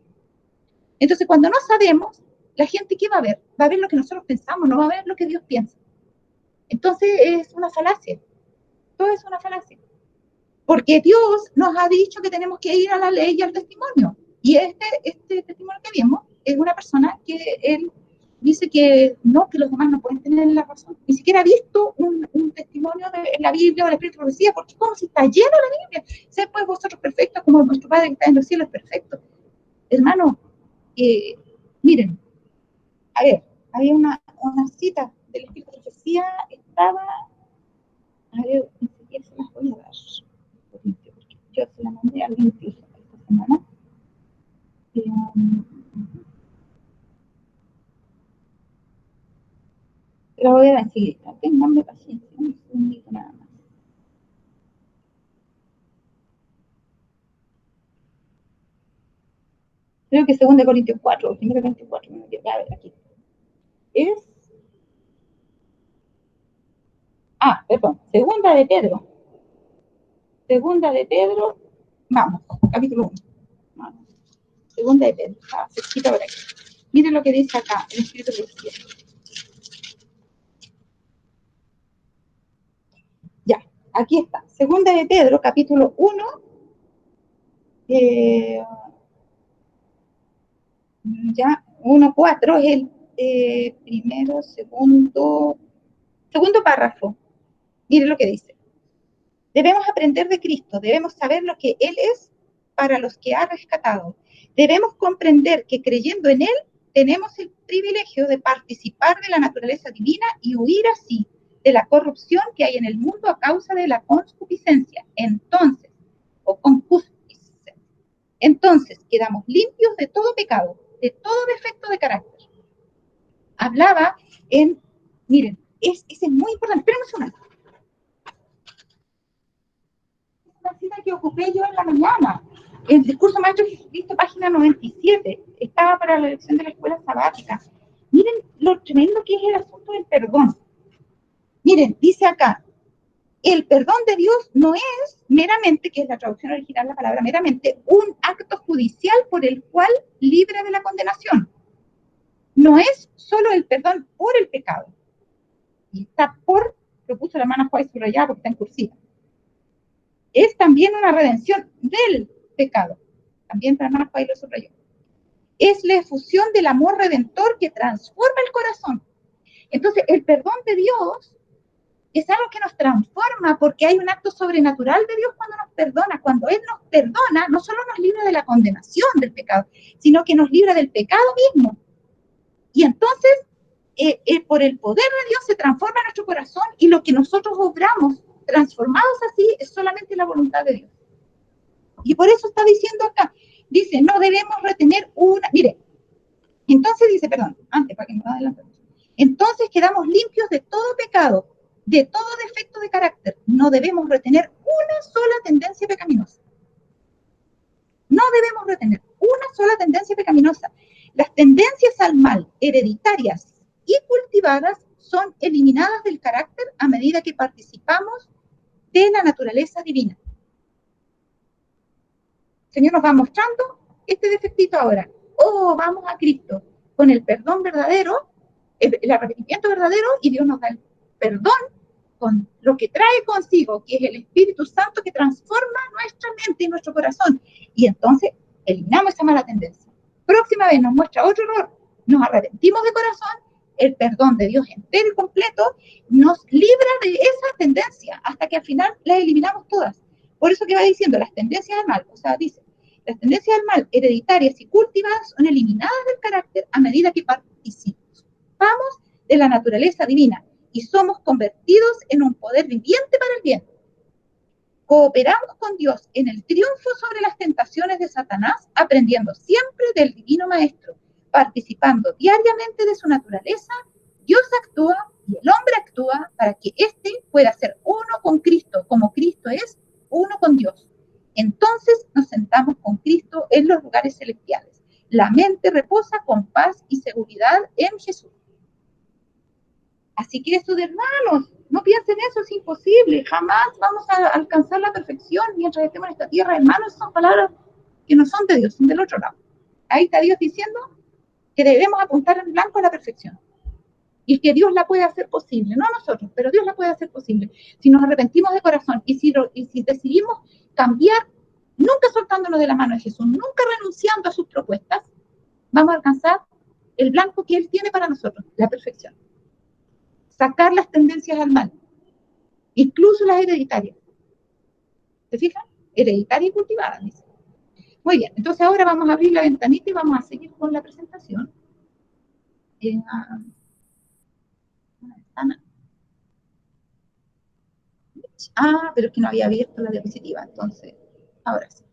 Entonces, cuando no sabemos, la gente, ¿qué va a ver? Va a ver lo que nosotros pensamos, no va a ver lo que Dios piensa. Entonces, es una falacia. Todo es una falacia. Porque Dios nos ha dicho que tenemos que ir a la ley y al testimonio. Y este testimonio que vimos es una persona que él dice que no, que los demás no pueden tener la razón. Ni siquiera ha visto un testimonio en la Biblia o la Espíritu Profecía, porque como si está lleno la Biblia. Sed pues vosotros perfectos, como nuestro Padre que está en los cielos es perfecto. Hermano, miren, a ver, había una cita del Espíritu Profecía, estaba, a ver, ni siquiera se las voy a dar. Yo se la mandé a alguien esta semana. Te la voy a dar enseguida. Ténganme paciencia, un segundito nada más. Creo que 2 Corintios 4, 1 Corintios 4, a ver, aquí. Perdón, Segunda de Pedro. Segunda de Pedro, vamos, capítulo 1. Vamos. Segunda de Pedro, cerquita por aquí. Miren lo que dice acá, el Espíritu del Cielo. Ya, aquí está. Segunda de Pedro, capítulo 1. Ya, 1:4 es el primero, segundo párrafo. Miren lo que dice. Debemos aprender de Cristo, debemos saber lo que Él es para los que ha rescatado. Debemos comprender que creyendo en Él, tenemos el privilegio de participar de la naturaleza divina y huir así de la corrupción que hay en el mundo a causa de la concupiscencia. Entonces, quedamos limpios de todo pecado, de todo defecto de carácter. Hablaba miren, ese es muy importante. Espérenme una cita que ocupé yo en la mañana. El discurso maestro Jesucristo, página 97, estaba para la lección de la escuela sabática. Miren lo tremendo que es el asunto del perdón. Miren, dice acá, el perdón de Dios no es meramente, que es la traducción original de la palabra meramente, un acto judicial por el cual libra de la condenación. No es solo el perdón por el pecado. Y está por, lo puso la mano Juárez subrayada porque está en cursiva. Es también una redención del pecado. También la hermana Juárez lo subrayó. Es la efusión del amor redentor que transforma el corazón. Entonces, el perdón de Dios es algo que nos transforma porque hay un acto sobrenatural de Dios cuando nos perdona. Cuando Él nos perdona, no solo nos libra de la condenación del pecado, sino que nos libra del pecado mismo. Y entonces, por el poder de Dios se transforma nuestro corazón y lo que nosotros obramos transformados así es solamente la voluntad de Dios. Y por eso está diciendo acá, dice, no debemos retener mire, entonces dice, perdón, antes para que me adelante. Entonces quedamos limpios de todo pecado, de todo defecto de carácter. No debemos retener una sola tendencia pecaminosa. No debemos retener una sola tendencia pecaminosa. Las tendencias al mal, hereditarias y cultivadas, son eliminadas del carácter a medida que participamos de la naturaleza divina. El Señor nos va mostrando este defectito ahora. Vamos a Cristo con el perdón verdadero, el arrepentimiento verdadero, y Dios nos da el perdón con lo que trae consigo, que es el Espíritu Santo que transforma nuestra mente y nuestro corazón. Y entonces eliminamos esa mala tendencia. Próxima vez nos muestra otro error, nos arrepentimos de corazón, el perdón de Dios entero y completo nos libra de esa tendencia hasta que al final las eliminamos todas. Por eso que va diciendo, las tendencias al mal, o sea, dice, las tendencias al mal hereditarias y cultivadas son eliminadas del carácter a medida que participamos de la naturaleza divina y somos convertidos en un poder viviente para el bien. Cooperamos con Dios en el triunfo sobre las tentaciones de Satanás, aprendiendo siempre del Divino Maestro, participando diariamente de su naturaleza. Dios actúa y el hombre actúa para que éste pueda ser uno con Cristo, como Cristo es uno con Dios. Entonces lugares celestiales. La mente reposa con paz y seguridad en Jesús. Así que eso de hermanos, no piensen eso, es imposible. Jamás vamos a alcanzar la perfección mientras estemos en esta tierra. Hermanos, son palabras que no son de Dios, son del otro lado. Ahí está Dios diciendo que debemos apuntar en blanco a la perfección. Y que Dios la puede hacer posible, no nosotros, pero Dios la puede hacer posible. Si nos arrepentimos de corazón y si decidimos cambiar, nunca soltándonos de la mano de Jesús, nunca renunciando a sus propuestas, vamos a alcanzar el blanco que Él tiene para nosotros, la perfección. Sacar las tendencias al mal, incluso las hereditarias. ¿Se fijan? Hereditarias y cultivadas, dice. Muy bien, entonces ahora vamos a abrir la ventanita y vamos a seguir con la presentación. Pero es que no había abierto la diapositiva, entonces, ahora sí.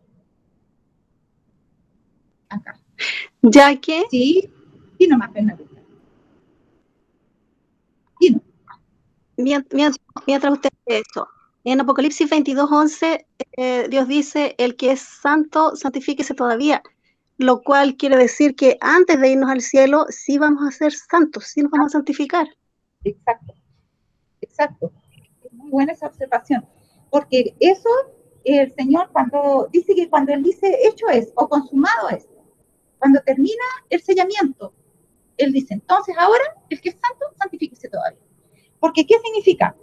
Acá. ¿Ya que? Sí, y nomás, Bernadette. Y no. Mientras usted dice eso, en Apocalipsis 22:11, Dios dice, el que es santo, santifíquese todavía, lo cual quiere decir que antes de irnos al cielo, sí vamos a ser santos, sí nos vamos a santificar. Exacto, exacto. Es muy buena esa observación, porque eso, el Señor cuando dice que cuando Él dice hecho es, o consumado es, cuando termina el sellamiento, Él dice, entonces ahora, el que es santo, santifíquese todavía. Porque, ¿qué significa?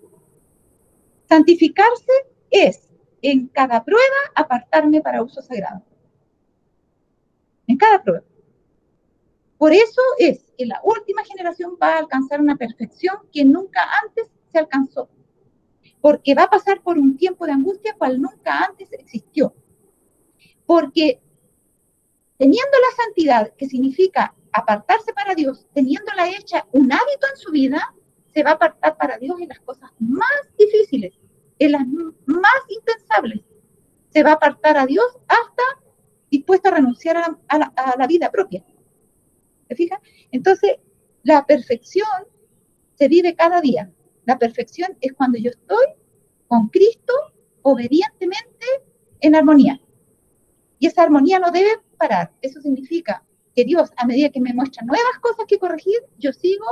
Santificarse es, en cada prueba, apartarme para uso sagrado. En cada prueba. Por eso es que la última generación va a alcanzar una perfección que nunca antes se alcanzó. Porque va a pasar por un tiempo de angustia cual nunca antes existió. Porque teniendo la santidad, que significa apartarse para Dios, teniéndola hecha un hábito en su vida, se va a apartar para Dios en las cosas más difíciles, en las más impensables. Se va a apartar a Dios hasta dispuesto a renunciar a la vida propia. ¿Se fijan? Entonces, la perfección se vive cada día. La perfección es cuando yo estoy con Cristo obedientemente en armonía. Y esa armonía no debe parar. Eso significa que Dios, a medida que me muestra nuevas cosas que corregir, yo sigo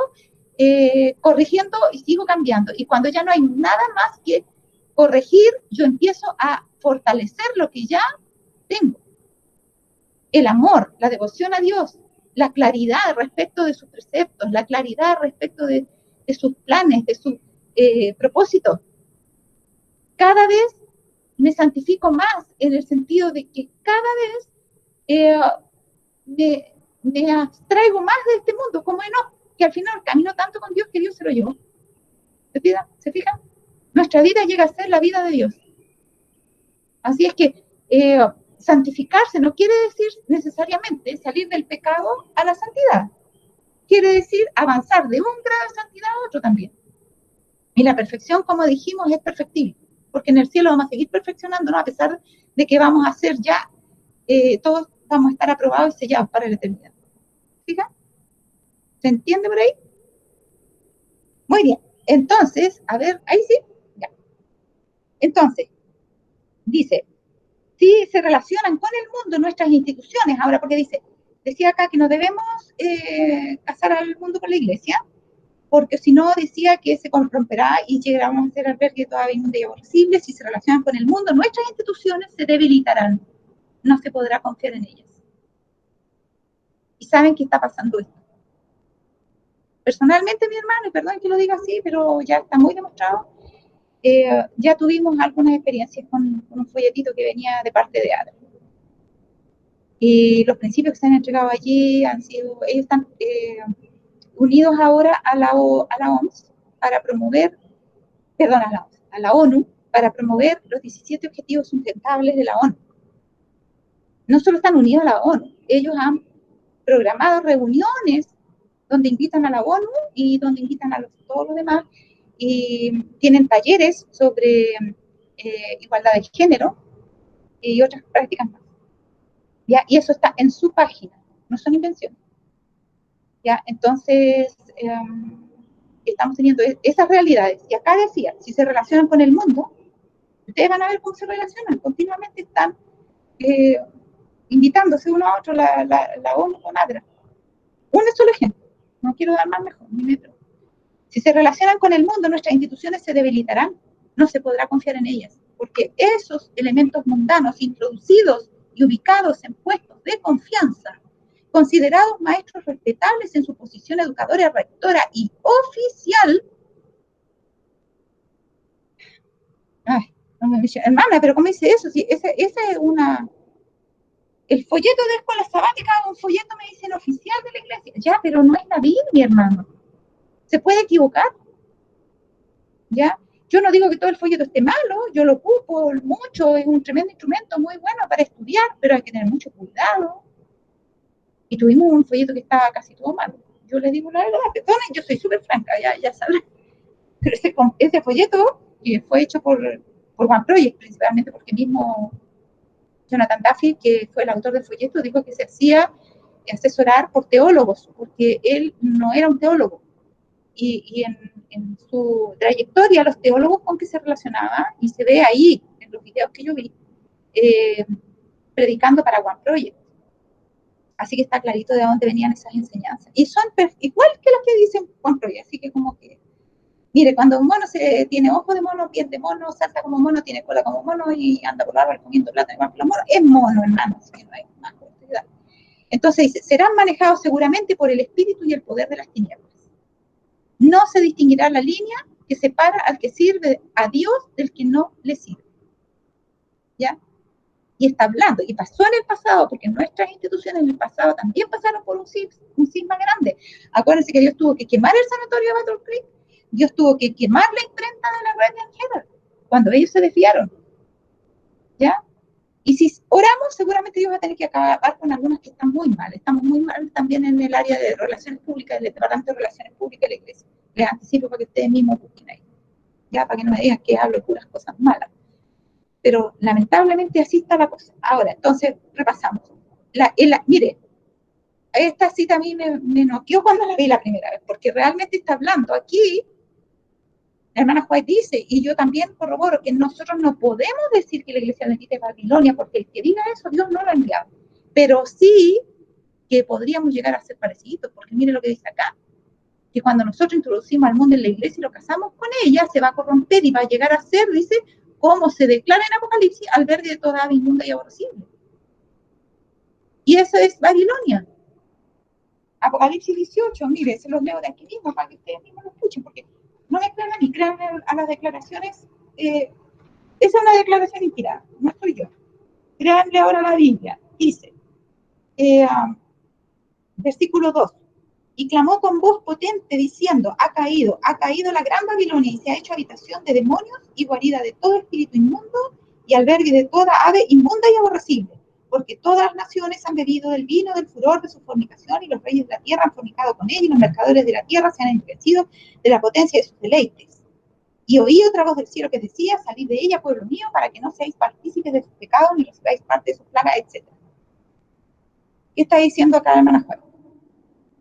corrigiendo y sigo cambiando. Y cuando ya no hay nada más que corregir, yo empiezo a fortalecer lo que ya tengo. El amor, la devoción a Dios, la claridad respecto de sus preceptos, la claridad respecto de sus planes, de sus propósitos. Cada vez me santifico más en el sentido de que cada vez me abstraigo más de este mundo, como Enoc, que al final camino tanto con Dios que Dios se lo llevó. ¿Se fijan? Nuestra vida llega a ser la vida de Dios. Así es que santificarse no quiere decir necesariamente salir del pecado a la santidad. Quiere decir avanzar de un grado de santidad a otro también. Y la perfección, como dijimos, es perfectible, porque en el cielo vamos a seguir perfeccionándonos a pesar de que vamos a ser ya, todos vamos a estar aprobados y sellados para la eternidad. ¿Fijan? ¿Se entiende por ahí? Muy bien. Entonces, a ver, ahí sí. Ya. Entonces, dice, si se relacionan con el mundo nuestras instituciones, ahora porque decía acá que no debemos casar al mundo con la iglesia, porque si no decía que se corromperá y llegaremos a ser albergue todavía inmundo y aborrecible. Si se relacionan con el mundo, nuestras instituciones se debilitarán, no se podrá confiar en ellas. Y saben que está pasando esto. Personalmente, mi hermano, y perdón que lo diga así, pero ya está muy demostrado, ya tuvimos algunas experiencias con un folletito que venía de parte de ADRA. Y los principios que se han entregado allí han sido, ellos están unidos ahora a la OMS para promover, perdón, a la ONU, para promover los 17 objetivos sustentables de la ONU. No solo están unidos a la ONU, ellos han programado reuniones donde invitan a la ONU y donde invitan a todos los demás, y tienen talleres sobre igualdad de género y otras prácticas más. ¿Ya? Y eso está en su página, no son invenciones. ¿Ya? Entonces, estamos teniendo esas realidades. Y acá decía, si se relacionan con el mundo, ustedes van a ver cómo se relacionan. Continuamente están invitándose uno a otro, la ONU con ADRA. Un solo ejemplo, no quiero dar más mejor, ni metro. Si se relacionan con el mundo, nuestras instituciones se debilitarán, no se podrá confiar en ellas, porque esos elementos mundanos introducidos y ubicados en puestos de confianza, considerados maestros respetables en su posición educadora, rectora y oficial. Ay, no me dice, hermana, pero ¿cómo dice eso? Si ese es una... El folleto de escuela sabática, un folleto, me dicen, oficial de la iglesia. Ya, pero no es la Biblia, hermano. Se puede equivocar. ¿Ya? Yo no digo que todo el folleto esté malo, yo lo ocupo mucho, es un tremendo instrumento muy bueno para estudiar, pero hay que tener mucho cuidado. Y tuvimos un folleto que estaba casi todo malo. Yo le digo la verdad, perdonen, yo soy súper franca, ya saben. Pero ese folleto, que fue hecho por One Project, principalmente porque mismo Jonathan Duffy, que fue el autor del folleto, dijo que se hacía asesorar por teólogos, porque él no era un teólogo. Y en su trayectoria, los teólogos con que se relacionaba, y se ve ahí, en los videos que yo vi, predicando para One Project. Así que está clarito de dónde venían esas enseñanzas. Y son igual que las que dicen One Project, así que como que, mire, cuando un mono tiene ojos de mono, piel de mono, salta como mono, tiene cola como mono y anda por la árbol comiendo plata igual que los monos, es mono, hermano, así que no hay más complejidad. Entonces dice, serán manejados seguramente por el espíritu y el poder de las tinieblas. No se distinguirá la línea que separa al que sirve a Dios del que no le sirve. ¿Ya? Y está hablando, y pasó en el pasado, porque nuestras instituciones en el pasado también pasaron por un cisma grande. Acuérdense que Dios tuvo que quemar el sanatorio de Battle Creek, Dios tuvo que quemar la imprenta de la Red Angela, cuando ellos se desviaron. ¿Ya? Y si oramos, seguramente Dios va a tener que acabar con algunas que están muy mal. Estamos muy mal también en el área de relaciones públicas, del Departamento de Relaciones Públicas de la Iglesia. Les anticipo para que ustedes mismos busquen ahí. Ya, para que no me digan que hablo puras cosas malas. Pero lamentablemente así está la cosa. Ahora, entonces, repasamos. Mire, esta cita a mí me noqueó cuando la vi la primera vez, porque realmente está hablando aquí. La hermana White dice, y yo también corroboro, que nosotros no podemos decir que la iglesia bendita es Babilonia, porque el que diga eso, Dios no lo ha enviado. Pero sí que podríamos llegar a ser parecidos, porque mire lo que dice acá, que cuando nosotros introducimos al mundo en la iglesia y lo casamos con ella, se va a corromper y va a llegar a ser, dice, como se declara en Apocalipsis, albergue de toda ave inmunda y aborrecible. Y eso es Babilonia. Apocalipsis 18, mire, se los leo de aquí mismo para que ustedes mismos lo escuchen, porque no me crean a mí, crean a las declaraciones. Esa es una declaración inspirada, no soy yo. Créanle ahora a la Biblia. Dice, versículo 2, y clamó con voz potente diciendo, ha caído la gran Babilonia y se ha hecho habitación de demonios y guarida de todo espíritu inmundo y albergue de toda ave inmunda y aborrecible, porque todas las naciones han bebido del vino del furor de su fornicación y los reyes de la tierra han fornicado con ella y los mercaderes de la tierra se han enriquecido de la potencia de sus deleites. Y oí otra voz del cielo que decía, salid de ella, pueblo mío, para que no seáis partícipes de sus pecados ni recibáis parte de sus plagas, etc. ¿Qué está diciendo acá la hermana Juan?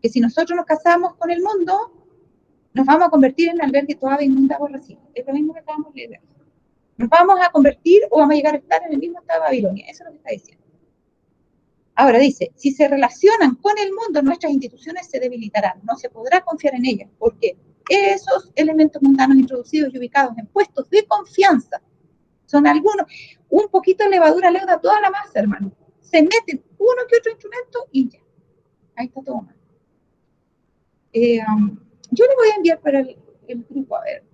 Que si nosotros nos casamos con el mundo, nos vamos a convertir en albergue toda ave inmunda aborrecida. Es lo mismo que acabamos de leer. Nos vamos a convertir o vamos a llegar a estar en el mismo estado de Babilonia. Eso es lo que está diciendo. Ahora dice, si se relacionan con el mundo, nuestras instituciones se debilitarán. No se podrá confiar en ellas, porque esos elementos mundanos introducidos y ubicados en puestos de confianza son algunos. Un poquito de levadura leuda toda la masa, hermano. Se meten uno que otro instrumento y ya. Ahí está todo mal. Yo le voy a enviar para el grupo, a ver.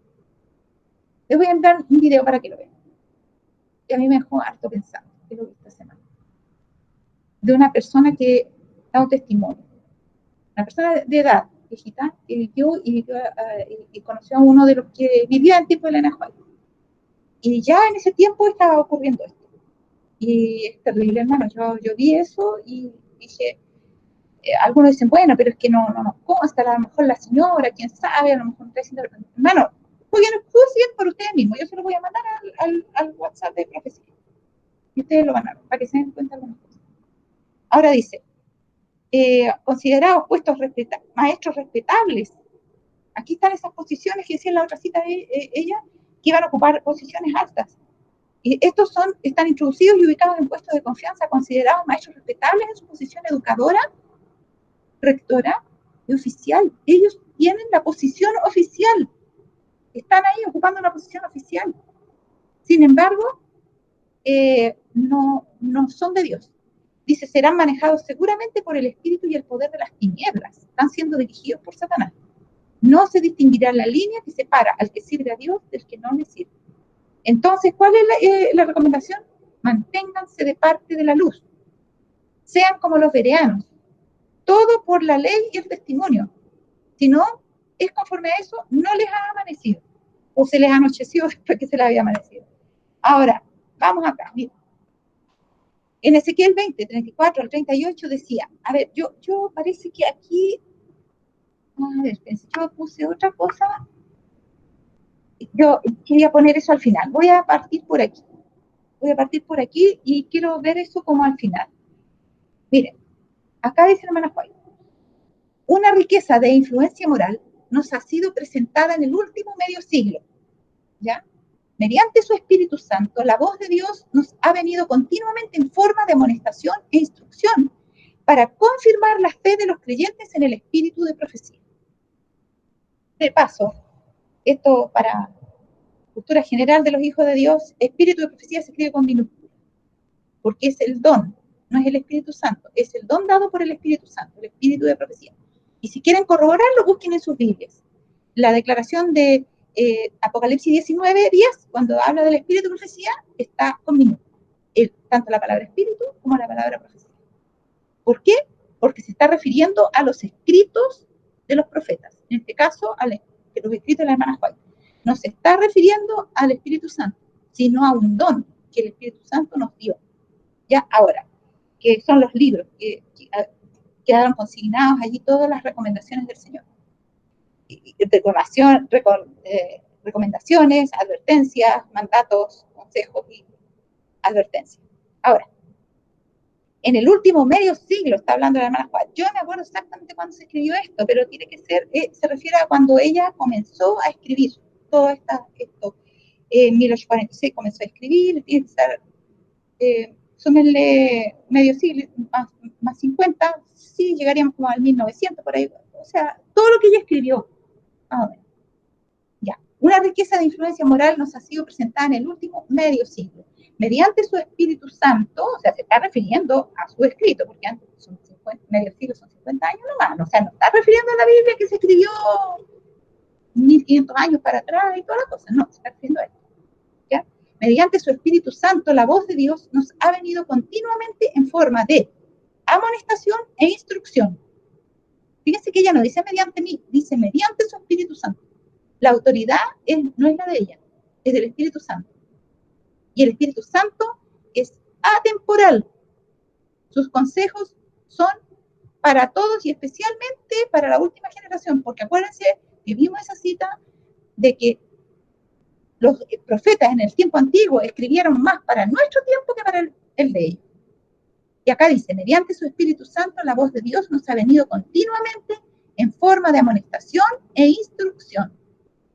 Les voy a enviar un video para que lo vean. Y a mí me dejó harto pensando, que lo vi esta semana. De una persona que da un testimonio. Una persona de edad, viejita, que vivió y conoció a uno de los que vivía en tiempo de Elena White. Y ya en ese tiempo estaba ocurriendo esto. Y es terrible, hermano. Yo vi eso y dije, algunos dicen, bueno, pero es que no nos consta, a lo mejor la señora, quién sabe, a lo mejor no está diciendo, hermano, juzguen por ustedes mismos, yo se lo voy a mandar al WhatsApp de profecía, y ustedes lo van a ver, para que se den cuenta de algunas cosas. Ahora dice, considerados puestos maestros respetables, aquí están esas posiciones que decía en la otra cita de ella, que iban a ocupar posiciones altas, Y estos están introducidos y ubicados en puestos de confianza, considerados maestros respetables en su posición educadora, rectora y oficial. Ellos tienen la posición oficial. Están ahí ocupando una posición oficial. Sin embargo, no son de Dios. Dice, serán manejados seguramente por el espíritu y el poder de las tinieblas. Están siendo dirigidos por Satanás. No se distinguirá la línea que separa al que sirve a Dios del que no le sirve. Entonces, ¿cuál es la recomendación? Manténganse de parte de la luz. Sean como los bereanos. Todo por la ley y el testimonio. Si no es conforme a eso, no les ha amanecido. O se les anocheció después que se les había amanecido. Ahora, vamos acá, mira. En Ezequiel 20, 34 al 38 decía, a ver, yo parece que aquí, a ver, yo puse otra cosa, yo quería poner eso al final, voy a partir por aquí y quiero ver eso como al final. Miren, acá dice la hermana White, una riqueza de influencia moral nos ha sido presentada en el último medio siglo, ¿ya? Mediante su Espíritu Santo, la voz de Dios nos ha venido continuamente en forma de amonestación e instrucción para confirmar la fe de los creyentes en el espíritu de profecía. De paso, esto para cultura general de los hijos de Dios, espíritu de profecía se escribe con minúscula, porque es el don, no es el Espíritu Santo, es el don dado por el Espíritu Santo, el espíritu de profecía. Y si quieren corroborarlo, busquen en sus Biblias. La declaración de Apocalipsis 19, 10, cuando habla del espíritu de profecía, está con minúscula. Tanto la palabra espíritu como la palabra profecía. ¿Por qué? Porque se está refiriendo a los escritos de los profetas. En este caso, a los escritos de la hermana White. No se está refiriendo al Espíritu Santo, sino a un don que el Espíritu Santo nos dio. Ya ahora, que son los libros que quedaron consignados allí todas las recomendaciones del Señor. Recomendaciones, advertencias, mandatos, consejos y advertencias. Ahora, en el último medio siglo, está hablando la hermana Juan, yo no me acuerdo exactamente cuándo se escribió esto, pero tiene que ser, se refiere a cuando ella comenzó a escribir todo esto. En 1846 comenzó a escribir, tiene que ser, súmenle medio siglo, más 50, sí, llegaríamos como al 1900, por ahí. O sea, todo lo que ella escribió. Ya. Una riqueza de influencia moral nos ha sido presentada en el último medio siglo. Mediante su Espíritu Santo, o sea, se está refiriendo a su escrito, porque antes son medio siglo son 50 años nomás, o sea, no está refiriendo a la Biblia que se escribió 1500 años para atrás y toda la cosa, no, se está refiriendo a esto. ¿Ya? Mediante su Espíritu Santo, la voz de Dios nos ha venido continuamente en forma de amonestación e instrucción. Fíjense que ella no dice mediante mí, dice mediante su Espíritu Santo. La autoridad no es la de ella, es del Espíritu Santo. Y el Espíritu Santo es atemporal. Sus consejos son para todos y especialmente para la última generación, porque acuérdense que vimos esa cita de que los profetas en el tiempo antiguo escribieron más para nuestro tiempo que para el de ellos. Y acá dice, mediante su Espíritu Santo, la voz de Dios nos ha venido continuamente en forma de amonestación e instrucción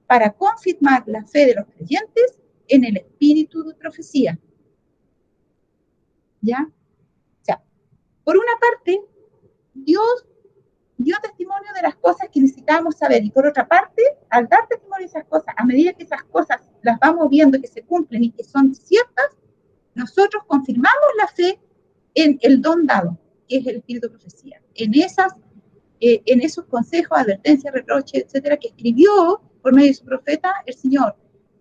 para confirmar la fe de los creyentes en el espíritu de profecía. ¿Ya? O sea, por una parte, Dios dio testimonio de las cosas que necesitábamos saber, y por otra parte, al dar testimonio de esas cosas, a medida que esas cosas las vamos viendo que se cumplen y que son ciertas, nosotros confirmamos la fe en el don dado, que es el espíritu de profecía, en esos consejos, advertencias, reproches, etcétera, que escribió por medio de su profeta el Señor,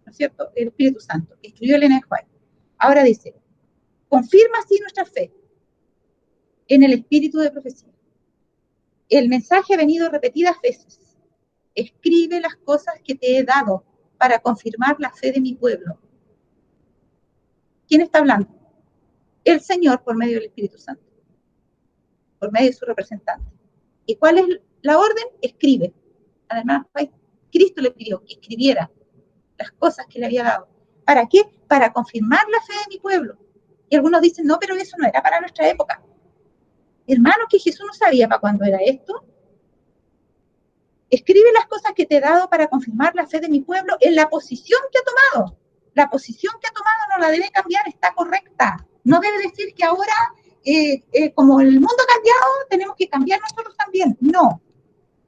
¿no es cierto? El Espíritu Santo, que escribió Elena de White. Ahora dice, confirma así nuestra fe en el espíritu de profecía. El mensaje ha venido repetidas veces. Escribe las cosas que te he dado para confirmar la fe de mi pueblo. ¿Quién está hablando? El Señor por medio del Espíritu Santo, por medio de su representante. ¿Y cuál es la orden? Escribe. Además, Cristo le pidió que escribiera las cosas que le había dado. ¿Para qué? Para confirmar la fe de mi pueblo. Y algunos dicen, no, pero eso no era para nuestra época. Hermanos, que Jesús no sabía para cuándo era esto. Escribe las cosas que te he dado para confirmar la fe de mi pueblo en la posición que ha tomado. la posición que ha tomado no la debe cambiar, está correcta. No debe decir que ahora, como el mundo ha cambiado, tenemos que cambiar nosotros también. No.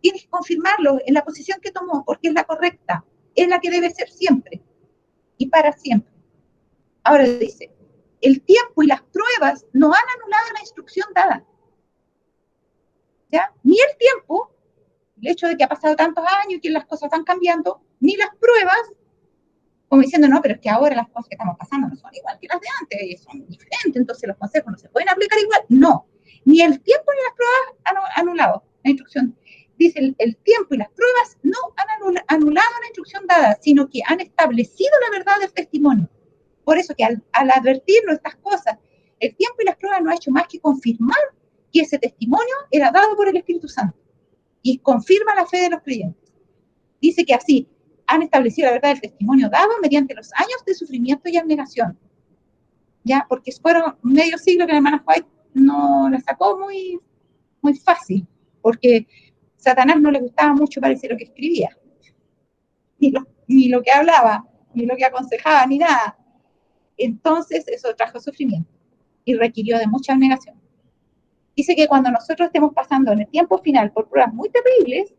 Tienes que confirmarlo en la posición que tomó, porque es la correcta. Es la que debe ser siempre y para siempre. Ahora dice, el tiempo y las pruebas no han anulado la instrucción dada. ¿Ya? Ni el tiempo, el hecho de que ha pasado tantos años y que las cosas están cambiando, ni las pruebas, como diciendo, no, pero es que ahora las cosas que estamos pasando no son igual que las de antes, son diferentes, entonces los consejos no se pueden aplicar igual. No, ni el tiempo ni las pruebas han anulado la instrucción. Dice, el tiempo y las pruebas no han anulado la instrucción dada, sino que han establecido la verdad del testimonio. Por eso que al advertirnos estas cosas, el tiempo y las pruebas no ha hecho más que confirmar que ese testimonio era dado por el Espíritu Santo y confirma la fe de los creyentes. Dice que así han establecido la verdad del testimonio dado mediante los años de sufrimiento y abnegación. ¿Ya? Porque fueron medio siglo que la hermana White no la sacó muy, muy fácil, porque Satanás no le gustaba mucho, parece, lo que escribía, ni lo que hablaba, ni lo que aconsejaba, ni nada. Entonces eso trajo sufrimiento y requirió de mucha abnegación. Dice que cuando nosotros estemos pasando en el tiempo final por pruebas muy terribles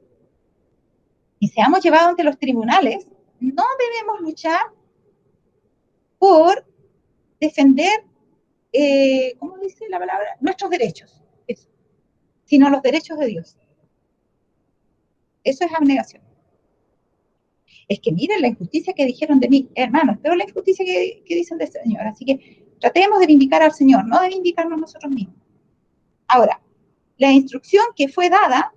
y seamos llevados ante los tribunales, no debemos luchar por defender, ¿cómo dice la palabra? Nuestros derechos, eso, sino los derechos de Dios. Eso es abnegación. Es que miren la injusticia que dijeron de mí, hermanos, pero la injusticia que dicen del Señor. Así que tratemos de vindicar al Señor, no de vindicarnos nosotros mismos. Ahora, la instrucción que fue dada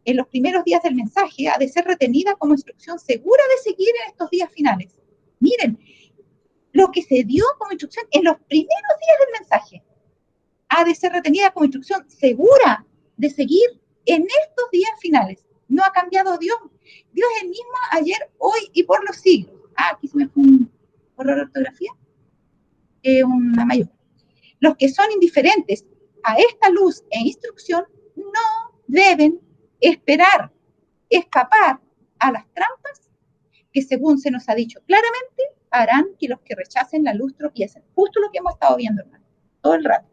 en los primeros días del mensaje ha de ser retenida como instrucción segura de seguir en estos días finales. Miren, lo que se dio como instrucción en los primeros días del mensaje ha de ser retenida como instrucción segura de seguir en estos días finales. No ha cambiado Dios. Dios es el mismo ayer, hoy y por los siglos. Aquí se me fue un error de ortografía. Una mayor. Los que son indiferentes a esta luz e instrucción no deben esperar escapar a las trampas que, según se nos ha dicho claramente, harán que los que rechacen la luz tropiecen. Justo lo que hemos estado viendo, hermano, todo el rato.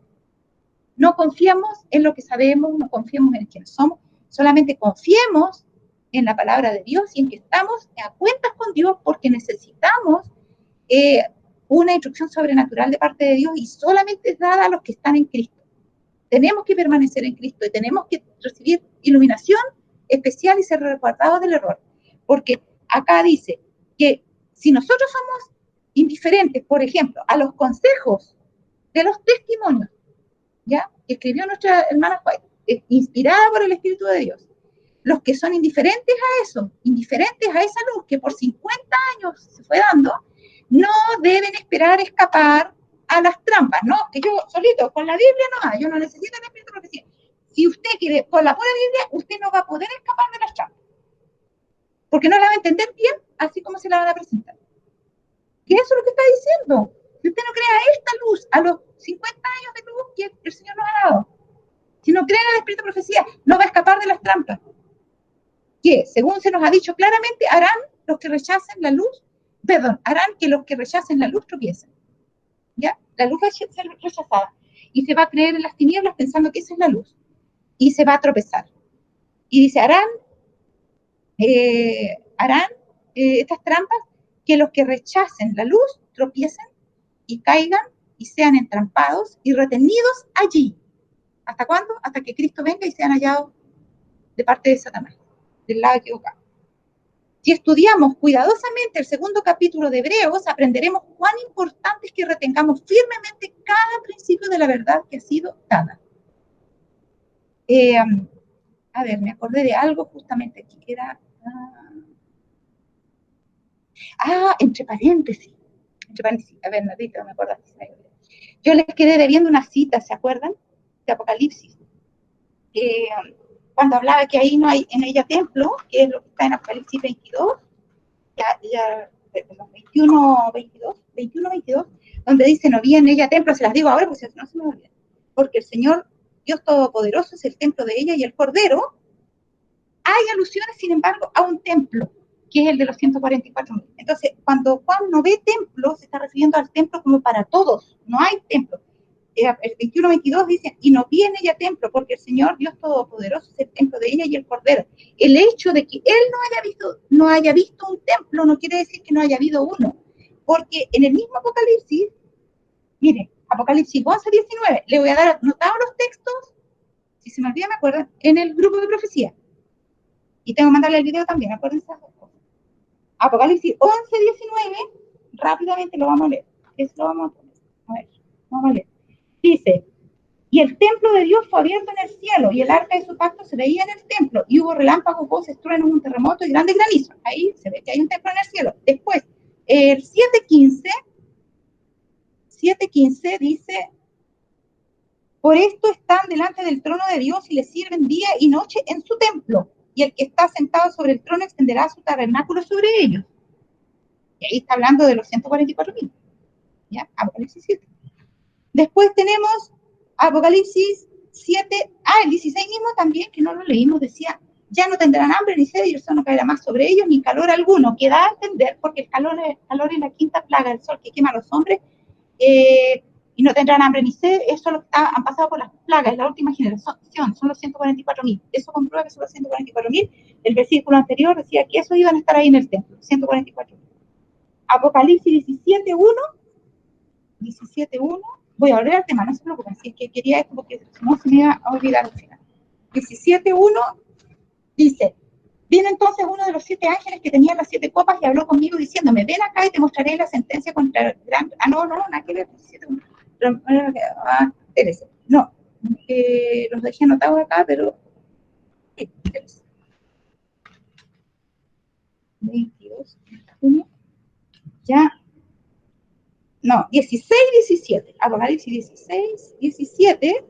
No confiemos en lo que sabemos, no confiemos en quienes somos, solamente confiemos en la palabra de Dios y en que estamos a cuentas con Dios porque necesitamos una instrucción sobrenatural de parte de Dios y solamente es dada a los que están en Cristo. Tenemos que permanecer en Cristo y tenemos que recibir iluminación especial y ser resguardados del error. Porque acá dice que si nosotros somos indiferentes, por ejemplo, a los consejos de los testimonios, ¿ya? Que escribió nuestra hermana White, inspirada por el Espíritu de Dios, los que son indiferentes a eso, indiferentes a esa luz que por 50 años se fue dando, no deben esperar escapar a las trampas, ¿no? Que yo solito, con la Biblia no, yo no necesito el Espíritu de profecía. Si usted quiere, con la pura Biblia, usted no va a poder escapar de las trampas. Porque no la va a entender bien, así como se la van a presentar. ¿Qué es eso lo que está diciendo? Si usted no cree a esta luz, a los 50 años de luz que el Señor nos ha dado, si no cree en el Espíritu de profecía, no va a escapar de las trampas. Que, según se nos ha dicho claramente, harán los que rechacen la luz, harán que los que rechacen la luz tropiecen. ¿Ya? La luz va a ser rechazada y se va a creer en las tinieblas pensando que esa es la luz y se va a tropezar. Y dice, harán estas trampas que los que rechacen la luz tropiecen y caigan y sean entrampados y retenidos allí. ¿Hasta cuándo? Hasta que Cristo venga y sean hallados de parte de Satanás, del lado equivocado. Si estudiamos cuidadosamente el segundo capítulo de Hebreos, aprenderemos cuán importante es que retengamos firmemente cada principio de la verdad que ha sido dada. A ver, me acordé de algo justamente aquí, que era... entre paréntesis, a ver, Natita, me acuerdo. Yo les quedé debiendo una cita, ¿se acuerdan? De Apocalipsis. Cuando hablaba que ahí no hay en ella templo, que es lo que está en Apocalipsis 22, ya 21, 22, donde dice no había en ella templo, se las digo ahora porque si no se me olvida. Porque el Señor, Dios Todopoderoso, es el templo de ella y el Cordero. Hay alusiones, sin embargo, a un templo que es el de los 144.000. Entonces, cuando Juan no ve templo, se está refiriendo al templo como para todos, no hay templo. El 21:22 dice, y no viene ya templo, porque el Señor Dios Todopoderoso es el templo de ella y el Cordero. El hecho de que él no haya visto un templo no quiere decir que no haya habido uno, porque en el mismo Apocalipsis, mire, Apocalipsis 11:19, le voy a dar anotados los textos, si se me olvida me acuerdo, en el grupo de profecía. Y tengo que mandarle el video también, acuérdense esas dos cosas. Apocalipsis 11:19, rápidamente lo vamos a leer. Eso lo vamos a poner. A ver, vamos a leer. Dice, y el templo de Dios fue abierto en el cielo, y el arca de su pacto se veía en el templo, y hubo relámpagos, voces, truenos, un terremoto y grandes granizos. Ahí se ve que hay un templo en el cielo. Después, el 7:15 dice, por esto están delante del trono de Dios y le sirven día y noche en su templo, y el que está sentado sobre el trono extenderá su tabernáculo sobre ellos. Y ahí está hablando de los 144.000. ¿Ya? Apocalipsis 7. Después tenemos Apocalipsis 7, el 16 mismo también, que no lo leímos, decía, ya no tendrán hambre ni sed y el sol no caerá más sobre ellos, ni calor alguno, que da a entender, porque el calor es la quinta plaga del sol que quema a los hombres, y no tendrán hambre ni sed, eso han pasado por las plagas, la última generación, son los 144.000, eso comprueba que son los 144.000, el versículo anterior decía que esos iban a estar ahí en el templo, 144.000. Apocalipsis 17:1, voy a volver al tema, no se preocupen, si es que quería esto porque si no se me iba a olvidar al final. 17:1 dice, vino entonces uno de los 7 ángeles que tenía las 7 copas y habló conmigo diciéndome, ven acá y te mostraré la sentencia contra el gran... nada que ver, 17:1. No, los dejé anotados acá, pero... 22, 1, ya... No, 16:17, Apocalipsis 16:17,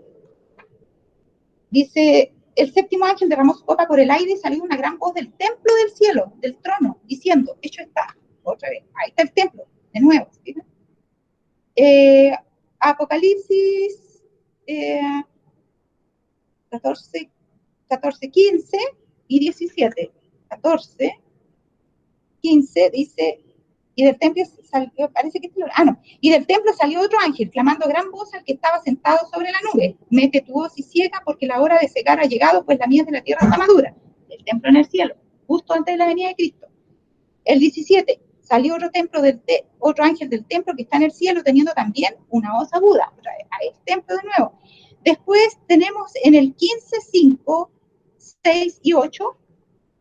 dice, el séptimo ángel derramó su copa por el aire y salió una gran voz del templo del cielo, del trono, diciendo, hecho está, otra vez, ahí está el templo, de nuevo. ¿Sí? Apocalipsis 14, 15 y 17. 14, 15 dice, y del templo salió, parece que y del templo salió otro ángel, clamando a gran voz al que estaba sentado sobre la nube, mete tu hoz y ciega, porque la hora de secar ha llegado, pues la mies de la tierra está madura. El templo en el cielo, justo antes de la venida de Cristo. El 17, salió otro ángel del templo que está en el cielo, teniendo también una hoz aguda, otra vez, a el templo de nuevo. Después tenemos en el 15, 5, 6 y 8,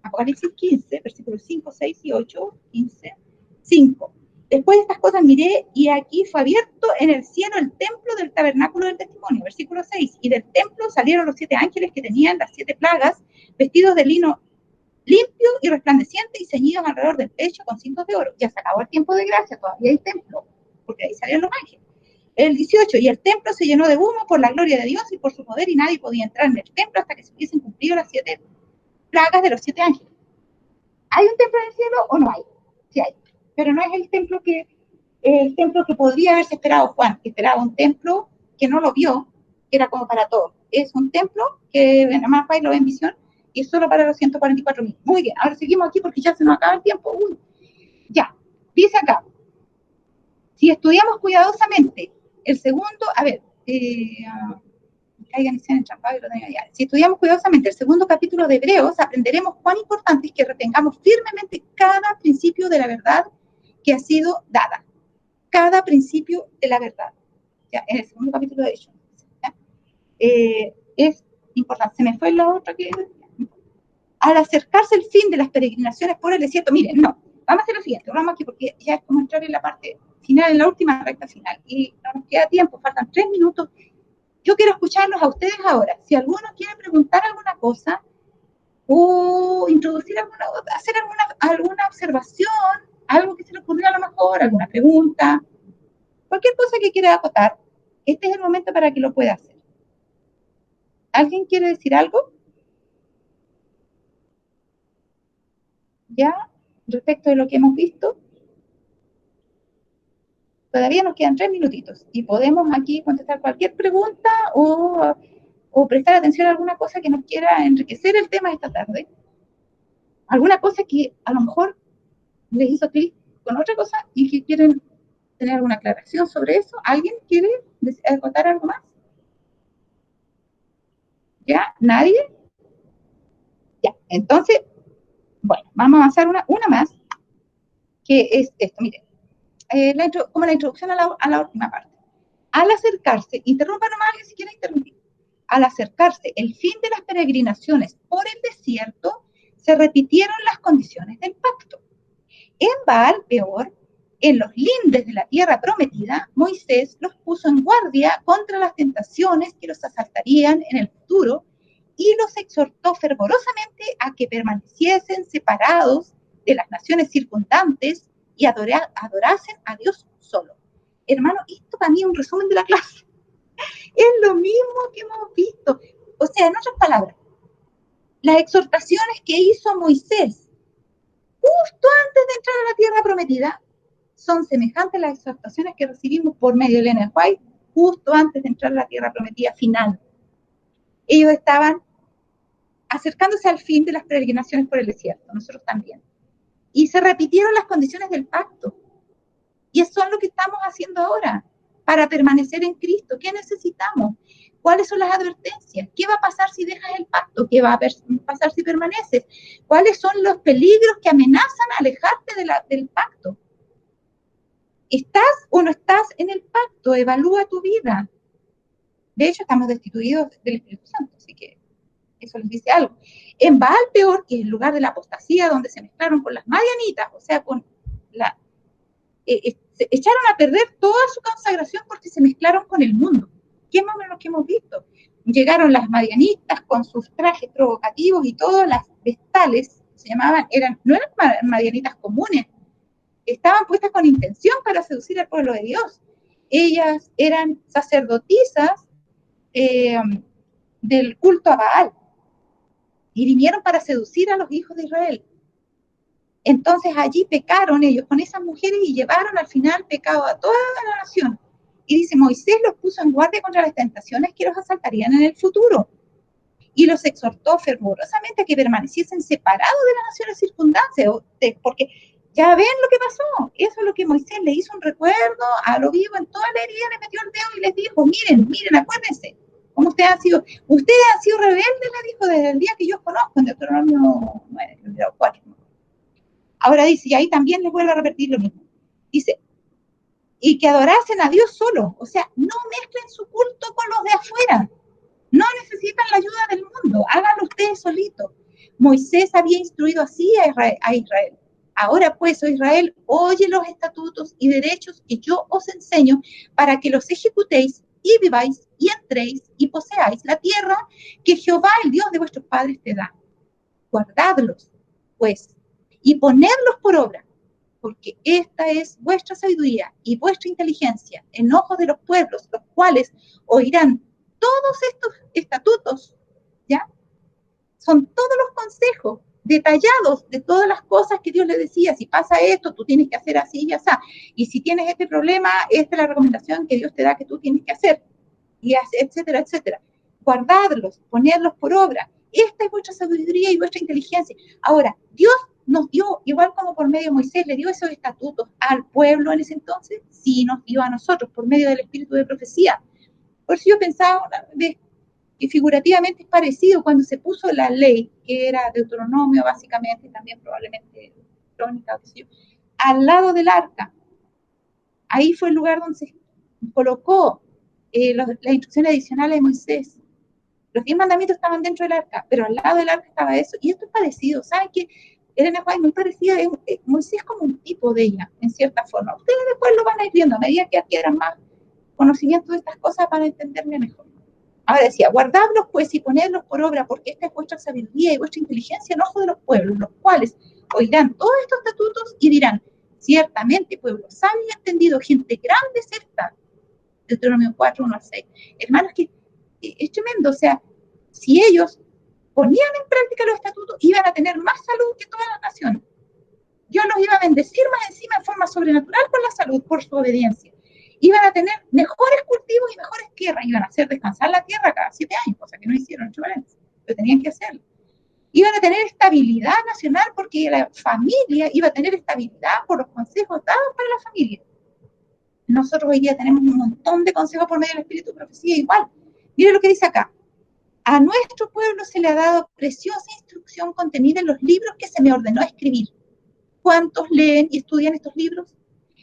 Apocalipsis 15, versículos 5, 6 y 8, 15, 5. Después de estas cosas miré y aquí fue abierto en el cielo el templo del tabernáculo del testimonio, versículo 6. Y del templo salieron los 7 ángeles que tenían las 7 plagas, vestidos de lino limpio y resplandeciente y ceñidos alrededor del pecho con cintos de oro. Ya se acabó el tiempo de gracia, todavía hay templo, porque ahí salieron los ángeles. El 18, y el templo se llenó de humo por la gloria de Dios y por su poder, y nadie podía entrar en el templo hasta que se hubiesen cumplido las 7 plagas de los 7 ángeles. ¿Hay un templo en el cielo o no hay? Sí hay, pero no es el templo que podría haberse esperado Juan, que esperaba un templo que no lo vio, que era como para todos. Es un templo que nada más va y lo ve en visión, y es solo para los 144.000. Muy bien, ahora seguimos aquí porque ya se nos acaba el tiempo. Ya, dice acá, si estudiamos cuidadosamente el segundo, si estudiamos cuidadosamente el segundo capítulo de Hebreos, aprenderemos cuán importante es que retengamos firmemente cada principio de la verdad que ha sido dada. Cada principio de la verdad. Ya, en el segundo capítulo de ellos. Es importante. Se me fue la otra que... Al acercarse el fin de las peregrinaciones por el desierto, miren, no, vamos a hacer lo siguiente, vamos aquí porque ya es como entrar en la parte final, en la última recta final, y no nos queda tiempo, faltan 3 minutos. Yo quiero escucharlos a ustedes ahora. Si alguno quiere preguntar alguna cosa o introducir hacer alguna observación, algo que se le ocurrió a lo mejor, alguna pregunta, cualquier cosa que quiera acotar, este es el momento para que lo pueda hacer. ¿Alguien quiere decir algo? ¿Ya? Respecto de lo que hemos visto. Todavía nos quedan 3 minutitos y podemos aquí contestar cualquier pregunta o prestar atención a alguna cosa que nos quiera enriquecer el tema de esta tarde. Alguna cosa que a lo mejor les hizo clic con otra cosa y que quieren tener alguna aclaración sobre eso. ¿Alguien quiere contar algo más? ¿Ya? ¿Nadie? Ya, entonces, bueno, vamos a avanzar una más, que es esto, miren, como la introducción a la última parte. Al acercarse, interrumpa nomás alguien si quiere interrumpir, al acercarse el fin de las peregrinaciones por el desierto, se repitieron las condiciones del pacto. En Baal Peor, en los lindes de la tierra prometida, Moisés los puso en guardia contra las tentaciones que los asaltarían en el futuro y los exhortó fervorosamente a que permaneciesen separados de las naciones circundantes y adorasen a Dios solo. Hermano, esto para mí es un resumen de la clase. Es lo mismo que hemos visto. O sea, en otras palabras, las exhortaciones que hizo Moisés justo antes de entrar a la tierra prometida son semejantes a las exhortaciones que recibimos por medio de Elena White justo antes de entrar a la tierra prometida final. Ellos estaban acercándose al fin de las peregrinaciones por el desierto, nosotros también. Y se repitieron las condiciones del pacto. Y eso es lo que estamos haciendo ahora, para permanecer en Cristo. ¿Qué necesitamos? ¿Cuáles son las advertencias? ¿Qué va a pasar si dejas el pacto? ¿Qué va a pasar si permaneces? ¿Cuáles son los peligros que amenazan a alejarte del pacto? ¿Estás o no estás en el pacto? Evalúa tu vida. De hecho, estamos destituidos del Espíritu Santo, así que eso les dice algo. En Baal Peor, que es el lugar de la apostasía, donde se mezclaron con las madianitas, o sea, con se echaron a perder toda su consagración porque se mezclaron con el mundo. ¿Qué más o menos que hemos visto? Llegaron las madianitas con sus trajes provocativos y todas las vestales, se llamaban, no eran madianitas comunes, estaban puestas con intención para seducir al pueblo de Dios. Ellas eran sacerdotisas del culto a Baal y vinieron para seducir a los hijos de Israel. Entonces allí pecaron ellos con esas mujeres y llevaron al final pecado a toda la nación. Y dice, Moisés los puso en guardia contra las tentaciones que los asaltarían en el futuro. Y los exhortó fervorosamente a que permaneciesen separados de las naciones circundantes, porque ya ven lo que pasó. Eso es lo que Moisés le hizo un recuerdo a lo vivo en toda la herida, le metió el dedo y les dijo, miren, acuérdense, como ustedes han sido rebeldes, le dijo, desde el día que yo os conozco, en Deuteronomio 4. Ahora dice, y ahí también les vuelvo a repetir lo mismo. Dice, y que adorasen a Dios solo. O sea, no mezclen su culto con los de afuera. No necesitan la ayuda del mundo. Háganlo ustedes solitos. Moisés había instruido así a Israel. Ahora pues, oh Israel, oye los estatutos y derechos que yo os enseño para que los ejecutéis y viváis y entréis y poseáis la tierra que Jehová, el Dios de vuestros padres, te da. Guardadlos, pues, y ponerlos por obra, porque esta es vuestra sabiduría y vuestra inteligencia en ojos de los pueblos, los cuales oirán todos estos estatutos, ¿ya? Son todos los consejos detallados de todas las cosas que Dios le decía. Si pasa esto, tú tienes que hacer así y así. Y si tienes este problema, esta es la recomendación que Dios te da que tú tienes que hacer. Y etcétera, etcétera. Guardadlos, ponerlos por obra. Esta es vuestra sabiduría y vuestra inteligencia. Ahora, Dios nos dio, igual como por medio de Moisés, le dio esos estatutos al pueblo en ese entonces, sí nos dio a nosotros por medio del espíritu de profecía. Por eso yo pensaba una vez que figurativamente es parecido cuando se puso la ley, que era Deuteronomio básicamente, también probablemente Crónica, al lado del arca. Ahí fue el lugar donde se colocó las instrucciones adicionales de Moisés. Los 10 mandamientos estaban dentro del arca, pero al lado del arca estaba eso. Y esto es parecido, ¿saben qué? Elena White muy parecida, Moisés es como un tipo de ella, en cierta forma. Ustedes después lo van a ir viendo, a medida que adquieran más conocimiento de estas cosas van a entenderme mejor. Ahora decía, guardadlos pues y ponedlos por obra, porque esta es vuestra sabiduría y vuestra inteligencia en ojo de los pueblos, los cuales oirán todos estos estatutos y dirán, ciertamente pueblo sabio y entendido, gente grande es esta. Deuteronomio 4, 1 al 6. Hermanos, que es tremendo, o sea, si ellos ponían en práctica los estatutos, iban a tener más salud que todas las naciones. Dios los iba a bendecir más encima en forma sobrenatural con la salud, por su obediencia. Iban a tener mejores cultivos y mejores tierras, iban a hacer descansar la tierra cada 7 años, cosa que no hicieron, pero tenían que hacerlo. Iban a tener estabilidad nacional porque la familia iba a tener estabilidad por los consejos dados para la familia. Nosotros hoy día tenemos un montón de consejos por medio del Espíritu de Profecía igual. Mire lo que dice acá. A nuestro pueblo se le ha dado preciosa instrucción contenida en los libros que se me ordenó escribir. ¿Cuántos leen y estudian estos libros?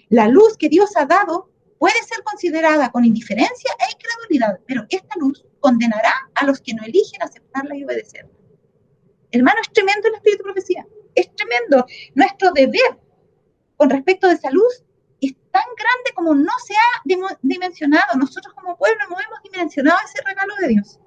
La luz que Dios ha dado puede ser considerada con indiferencia e incredulidad, pero esta luz condenará a los que no eligen aceptarla y obedecerla. Hermano, es tremendo el Espíritu de Profecía. Es tremendo. Nuestro deber con respecto de esa luz es tan grande como no se ha dimensionado. Nosotros como pueblo no hemos dimensionado ese regalo de Dios.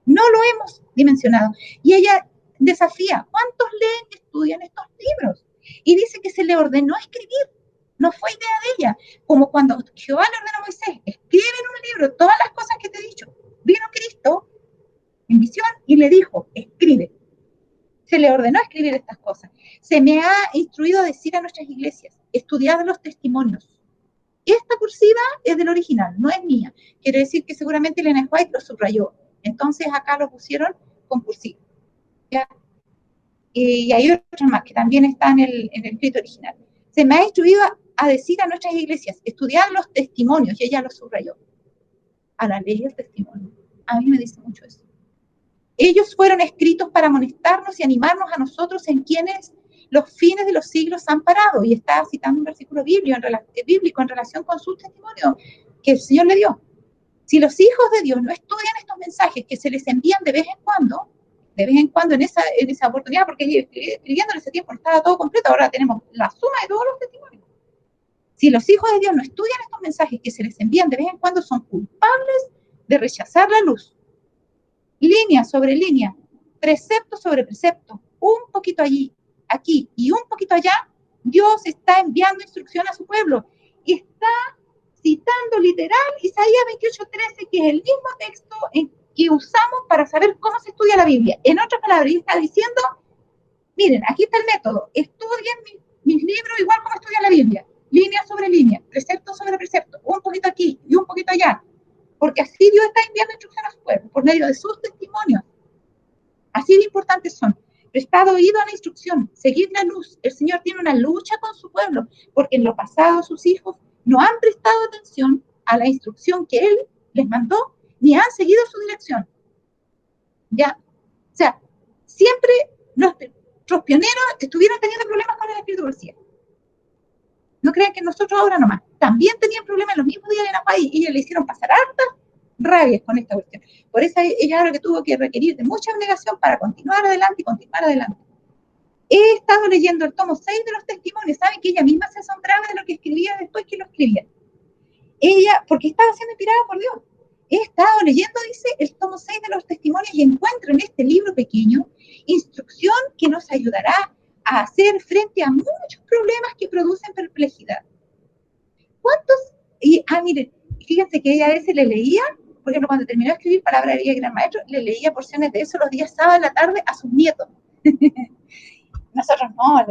No lo hemos dimensionado. Y ella desafía, ¿cuántos leen y estudian estos libros? Y dice que se le ordenó escribir. No fue idea de ella. Como cuando Jehová le ordenó a Moisés, escribe en un libro todas las cosas que te he dicho. Vino Cristo en visión y le dijo, escribe. Se le ordenó escribir estas cosas. Se me ha instruido a decir a nuestras iglesias, estudiad los testimonios. Esta cursiva es del original, no es mía. Quiere decir que seguramente Elena White lo subrayó. Entonces acá lo pusieron con cursiva. ¿Ya? Y hay otras más que también están en el escrito original. Se me ha instruido a decir a nuestras iglesias, estudiad los testimonios, y ella lo subrayó. A la ley del testimonio. A mí me dice mucho eso. Ellos fueron escritos para amonestarnos y animarnos a nosotros en quienes los fines de los siglos han parado. Y está citando un versículo bíblico en relación con su testimonio que el Señor le dio. Si los hijos de Dios no estudian estos mensajes que se les envían de vez en cuando en esa oportunidad, porque escribiendo en ese tiempo no estaba todo completo, ahora tenemos la suma de todos los testimonios. Si los hijos de Dios no estudian estos mensajes que se les envían de vez en cuando, son culpables de rechazar la luz. Línea sobre línea, precepto sobre precepto, un poquito allí, aquí y un poquito allá, Dios está enviando instrucción a su pueblo y está citando literal Isaías 28:13, que es el mismo texto que usamos para saber cómo se estudia la Biblia. En otras palabras, está diciendo, miren, aquí está el método, estudien mis libros igual como estudian la Biblia, línea sobre línea, precepto sobre precepto, un poquito aquí y un poquito allá. Porque así Dios está enviando instrucción a su pueblo, por medio de sus testimonios. Así de importantes son. Prestad oído a la instrucción, seguid la luz. El Señor tiene una lucha con su pueblo, porque en lo pasado sus hijos no han prestado atención a la instrucción que Él les mandó, ni han seguido su dirección. ¿Ya? O sea, siempre nuestros pioneros estuvieron teniendo problemas con el Espíritu de Profecía. No crean que nosotros ahora nomás. También tenían problemas los mismos días en la país y ellos le hicieron pasar hartas rabias con esta cuestión. Por eso ella ahora que tuvo que requerir de mucha abnegación para continuar adelante y continuar adelante. He estado leyendo el tomo 6 de los testimonios. Saben que ella misma se asombraba de lo que escribía después que lo escribía. Ella, porque estaba siendo inspirada por Dios. He estado leyendo, dice, el tomo 6 de los testimonios y encuentro en este libro pequeño instrucción que nos ayudará a hacer frente a muchos problemas que producen perplejidad. ¿Cuántos? Miren, fíjense que ella a veces le leía, por ejemplo, cuando terminó de escribir Palabra de Vida y Gran Maestro, le leía porciones de eso los días sábados en la tarde a sus nietos. Nosotros no, a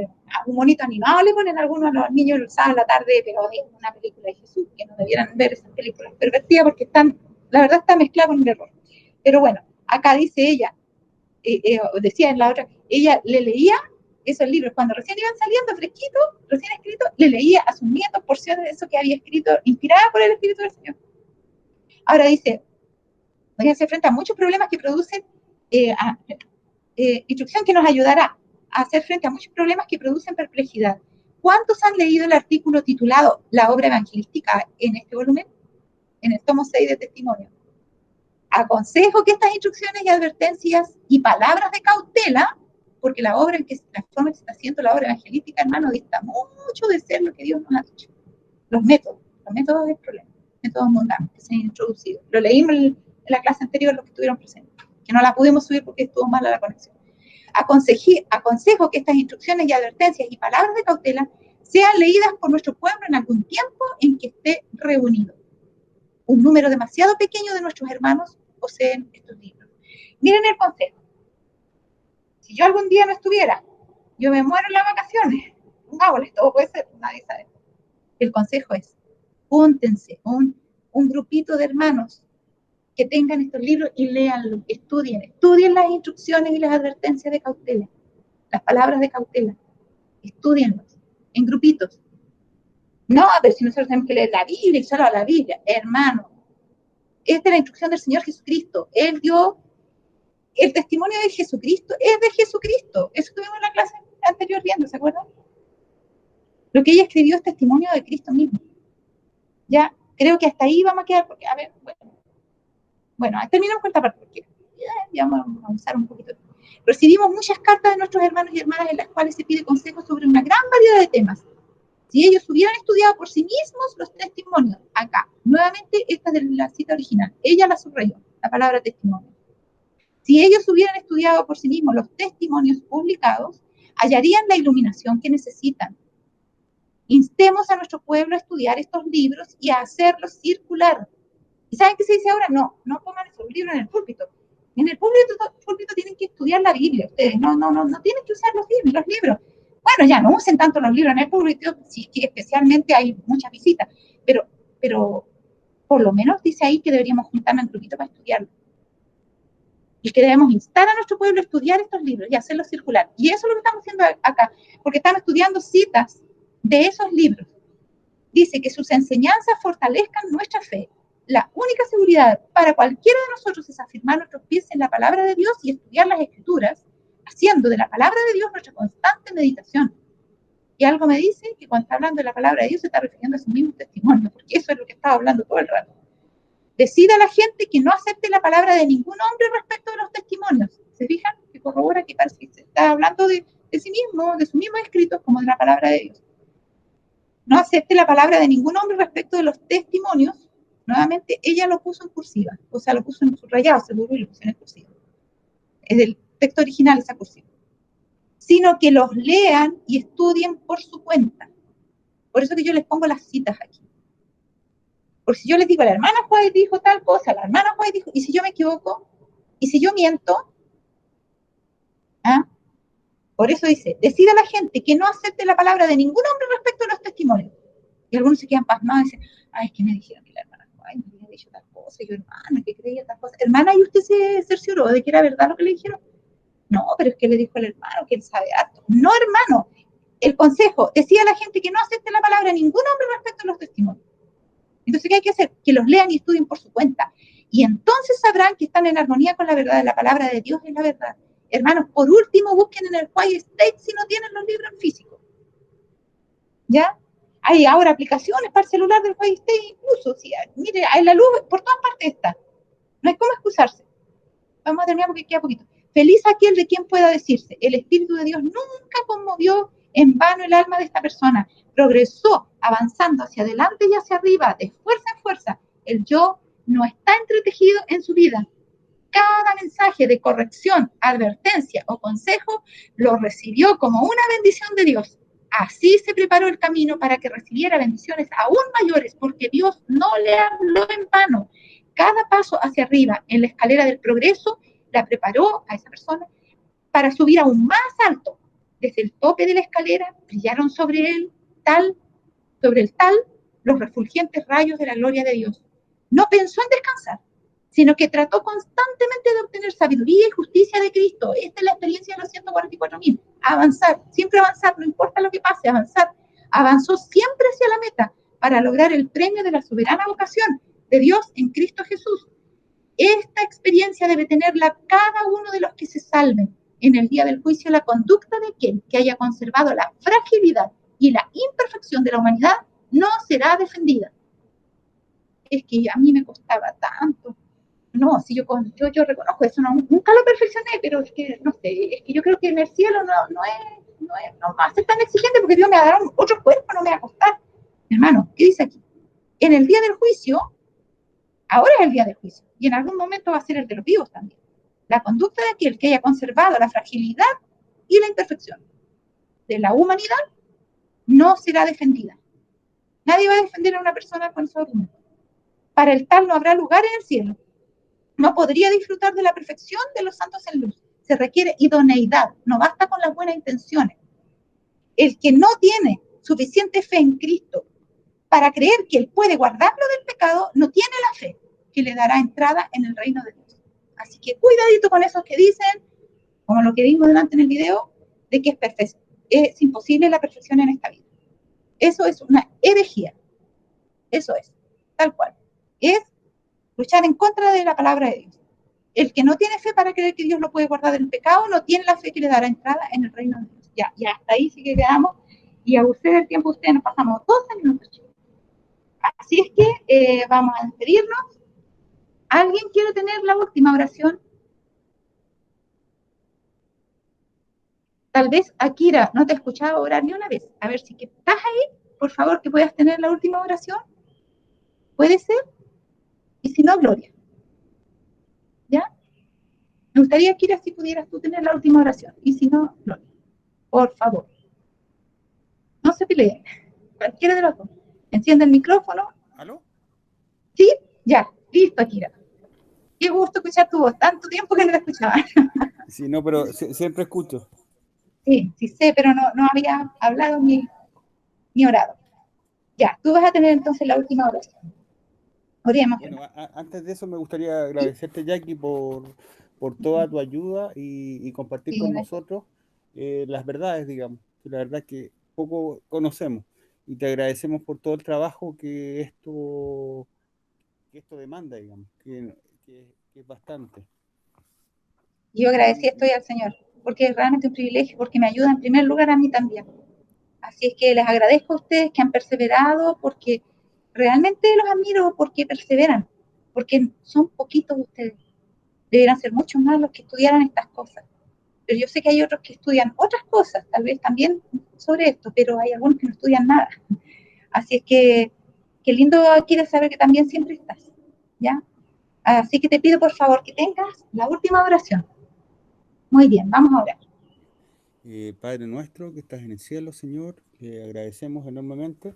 un monito animado le ponen a algunos de los niños el sábado en la tarde, pero es una película de Jesús, que no debieran ver esas películas pervertidas porque la verdad está mezclada con el error. Pero bueno, acá dice ella, decía en la otra, ella le leía esos libros, cuando recién iban saliendo fresquitos, recién escritos, le leía a sus nietos porciones de eso que había escrito, inspirada por el Espíritu del Señor. Ahora dice, voy a hacer frente a muchos problemas que producen, instrucción que nos ayudará a hacer frente a muchos problemas que producen perplejidad. ¿Cuántos han leído el artículo titulado La obra evangelística en este volumen? En el tomo 6 de Testimonio. Aconsejo que estas instrucciones y advertencias y palabras de cautela, porque la forma en que se está haciendo la obra evangelística, hermano, dista mucho de ser lo que Dios nos ha dicho. Los métodos del problema, métodos mundanos que se han introducido. Lo leímos en la clase anterior, los que estuvieron presentes, que no la pudimos subir porque estuvo mala la conexión. Aconsejo que estas instrucciones y advertencias y palabras de cautela sean leídas por nuestro pueblo en algún tiempo en que esté reunido. Un número demasiado pequeño de nuestros hermanos poseen estos libros. Miren el consejo. Si yo algún día no estuviera, yo me muero en las vacaciones, pongámosles, todo puede ser, nadie sabe. El consejo es, júntense, un grupito de hermanos que tengan estos libros y léanlos, estudien las instrucciones y las advertencias de cautela, las palabras de cautela, estudienlos en grupitos. No, pero si nosotros tenemos que leer la Biblia y solo la Biblia, hermano, esta es la instrucción del Señor Jesucristo. Él dio el testimonio de Jesucristo, es de Jesucristo. Eso tuvimos en la clase anterior viendo, ¿se acuerdan? Lo que ella escribió es testimonio de Cristo mismo. Ya, creo que hasta ahí vamos a quedar, porque, a ver, bueno, terminamos con esta parte, porque ya vamos a usar un poquito. Recibimos muchas cartas de nuestros hermanos y hermanas en las cuales se pide consejo sobre una gran variedad de temas. Si ellos hubieran estudiado por sí mismos los testimonios, acá, nuevamente esta es de la cita original, ella la subrayó, la palabra testimonio. Si ellos hubieran estudiado por sí mismos los testimonios publicados, hallarían la iluminación que necesitan. Instemos a nuestro pueblo a estudiar estos libros y a hacerlos circular. ¿Y saben qué se dice ahora? No pongan esos libros en el púlpito. En el púlpito tienen que estudiar la Biblia ustedes, no tienen que usar los libros. Bueno, ya no usen tanto los libros en el púlpito, si es que especialmente hay muchas visitas, pero por lo menos dice ahí que deberíamos juntarnos en grupito para estudiarlo. Y que debemos instar a nuestro pueblo a estudiar estos libros y hacerlos circular. Y eso es lo que estamos haciendo acá, porque estamos estudiando citas de esos libros. Dice que sus enseñanzas fortalezcan nuestra fe. La única seguridad para cualquiera de nosotros es afirmar nuestros pies en la palabra de Dios y estudiar las Escrituras, haciendo de la palabra de Dios nuestra constante meditación. Y algo me dice que cuando está hablando de la palabra de Dios se está refiriendo a su mismo testimonio, porque eso es lo que estaba hablando todo el rato. Decida a la gente que no acepte la palabra de ningún hombre respecto de los testimonios. ¿Se fijan? Que corrobora que parece que se está hablando de sí mismo, de su mismo escrito, como de la palabra de Dios. No acepte la palabra de ningún hombre respecto de los testimonios. Nuevamente, ella lo puso en cursiva, o sea, lo puso en subrayado, se borró y lo puso en cursiva. Es del texto original esa cursiva. Sino que los lean y estudien por su cuenta. Por eso que yo les pongo las citas aquí. Porque si yo les digo, la hermana White dijo tal cosa, la hermana White dijo, y si yo me equivoco, y si yo miento, por eso dice, decida a la gente que no acepte la palabra de ningún hombre respecto a los testimonios. Y algunos se quedan pasmados y dicen, es que me dijeron que la hermana White me había dicho tal cosa, y yo, hermana, que creía tal cosa. Hermana, ¿y usted se cercioró de que era verdad lo que le dijeron? No, pero es que le dijo el hermano que él sabe harto. No, hermano, el consejo, decía a la gente que no acepte la palabra de ningún hombre respecto a los testimonios. Entonces, ¿qué hay que hacer? Que los lean y estudien por su cuenta. Y entonces sabrán que están en armonía con la verdad, de la palabra de Dios es la verdad. Hermanos, por último, busquen en el White State si no tienen los libros en físico. ¿Ya? Hay ahora aplicaciones para el celular del White State incluso. ¿Sí? Mire, hay la luz, por todas partes está. No hay cómo excusarse. Vamos a terminar porque queda poquito. Feliz aquel de quien pueda decirse, el Espíritu de Dios nunca conmovió en vano el alma de esta persona. Progresó avanzando hacia adelante y hacia arriba, de fuerza en fuerza. El yo no está entretejido en su vida. Cada mensaje de corrección, advertencia o consejo lo recibió como una bendición de Dios. Así se preparó el camino para que recibiera bendiciones aún mayores, porque Dios no le habló en vano. Cada paso hacia arriba en la escalera del progreso la preparó a esa persona para subir aún más alto. Desde el tope de la escalera brillaron sobre el tal, los refulgentes rayos de la gloria de Dios. No pensó en descansar, sino que trató constantemente de obtener sabiduría y justicia de Cristo. Esta es la experiencia de los 144.000. Avanzar, siempre avanzar, no importa lo que pase, avanzar. Avanzó siempre hacia la meta para lograr el premio de la soberana vocación de Dios en Cristo Jesús. Esta experiencia debe tenerla cada uno de los que se salven. En el día del juicio, la conducta de aquel que haya conservado la fragilidad y la imperfección de la humanidad no será defendida. Es que a mí me costaba tanto. No, si yo reconozco eso, nunca lo perfeccioné, pero es que, no sé, es que yo creo que en el cielo no va a ser tan exigente porque Dios me va a dar otro cuerpo, no me va a costar. Hermano, ¿qué dice aquí? En el día del juicio, ahora es el día del juicio, y en algún momento va a ser el de los vivos también. La conducta de aquel que haya conservado la fragilidad y la imperfección de la humanidad no será defendida. Nadie va a defender a una persona con esos argumentos. Para el tal no habrá lugar en el cielo. No podría disfrutar de la perfección de los santos en luz. Se requiere idoneidad, no basta con las buenas intenciones. El que no tiene suficiente fe en Cristo para creer que Él puede guardarlo del pecado, no tiene la fe. que le dará entrada en el reino de Dios. Así que cuidadito con esos que dicen, como lo que vimos delante en el video, de que es imposible la perfección en esta vida. Eso es una herejía. Eso es, tal cual. Es luchar en contra de la palabra de Dios. El que no tiene fe para creer que Dios lo puede guardar del pecado, no tiene la fe que le dará entrada en el reino de Dios. Ya hasta ahí sí que quedamos. Y a usted el tiempo, ustedes nos pasamos 12 minutos, chicos. Así es que vamos a despedirnos. ¿Alguien quiere tener la última oración? Tal vez, Akira, no te he escuchado orar ni una vez. A ver si que estás ahí, por favor, que puedas tener la última oración. ¿Puede ser? Y si no, Gloria. ¿Ya? Me gustaría, Akira, si pudieras tú tener la última oración. Y si no, Gloria. Por favor. No se peleen. Cualquiera de los dos. Enciende el micrófono. ¿Aló? ¿Sí? Ya. Listo, Akira. Qué gusto escuchar tu voz. Tanto tiempo que no la escuchaba. Sí, no, pero siempre escucho. Sí, sí sé, pero no había hablado ni orado. Ya, tú vas a tener entonces la última oración. Oremos. Bueno, antes de eso me gustaría agradecerte, Jackie, por toda tu ayuda y compartir Sí, con gracias. nosotros las verdades, digamos, que la verdad que poco conocemos. Y te agradecemos por todo el trabajo que esto demanda, digamos, que es bastante. Yo agradecí estoy al Señor, porque es realmente un privilegio, porque me ayuda en primer lugar a mí también. Así es que les agradezco a ustedes que han perseverado, porque realmente los admiro porque perseveran, porque son poquitos ustedes. Deberían ser muchos más los que estudiaran estas cosas. Pero yo sé que hay otros que estudian otras cosas, tal vez también sobre esto, pero hay algunos que no estudian nada. Así es que qué lindo aquí de saber que también siempre estás, ¿ya? Así que te pido por favor que tengas la última oración. Muy bien, vamos a orar. Padre nuestro que estás en el cielo, Señor, agradecemos enormemente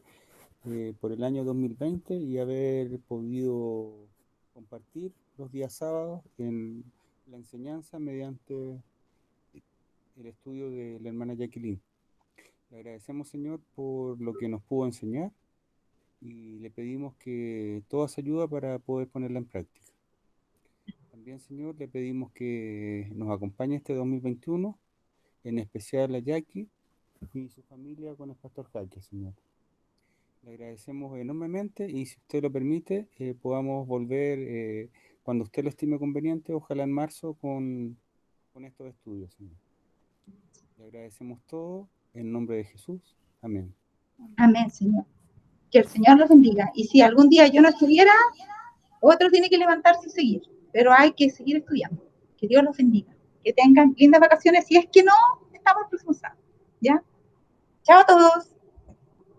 por el año 2020 y haber podido compartir los días sábados en la enseñanza mediante el estudio de la hermana Jacqueline. Le agradecemos, Señor, por lo que nos pudo enseñar y le pedimos que toda su ayuda para poder ponerla en práctica. También, Señor, le pedimos que nos acompañe este 2021, en especial a Jackie y su familia con el pastor Jaque, Señor. Le agradecemos enormemente y si usted lo permite, podamos volver cuando usted lo estime conveniente, ojalá en marzo, con estos estudios, Señor. Le agradecemos todo en nombre de Jesús. Amén. Amén, Señor. Que el Señor los bendiga. Y si algún día yo no estuviera, otro tiene que levantarse y seguir. Pero hay que seguir estudiando. Que Dios los bendiga. Que tengan lindas vacaciones. Si es que no, estamos próximos. ¿Ya? Chao a todos.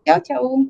Chao, chao.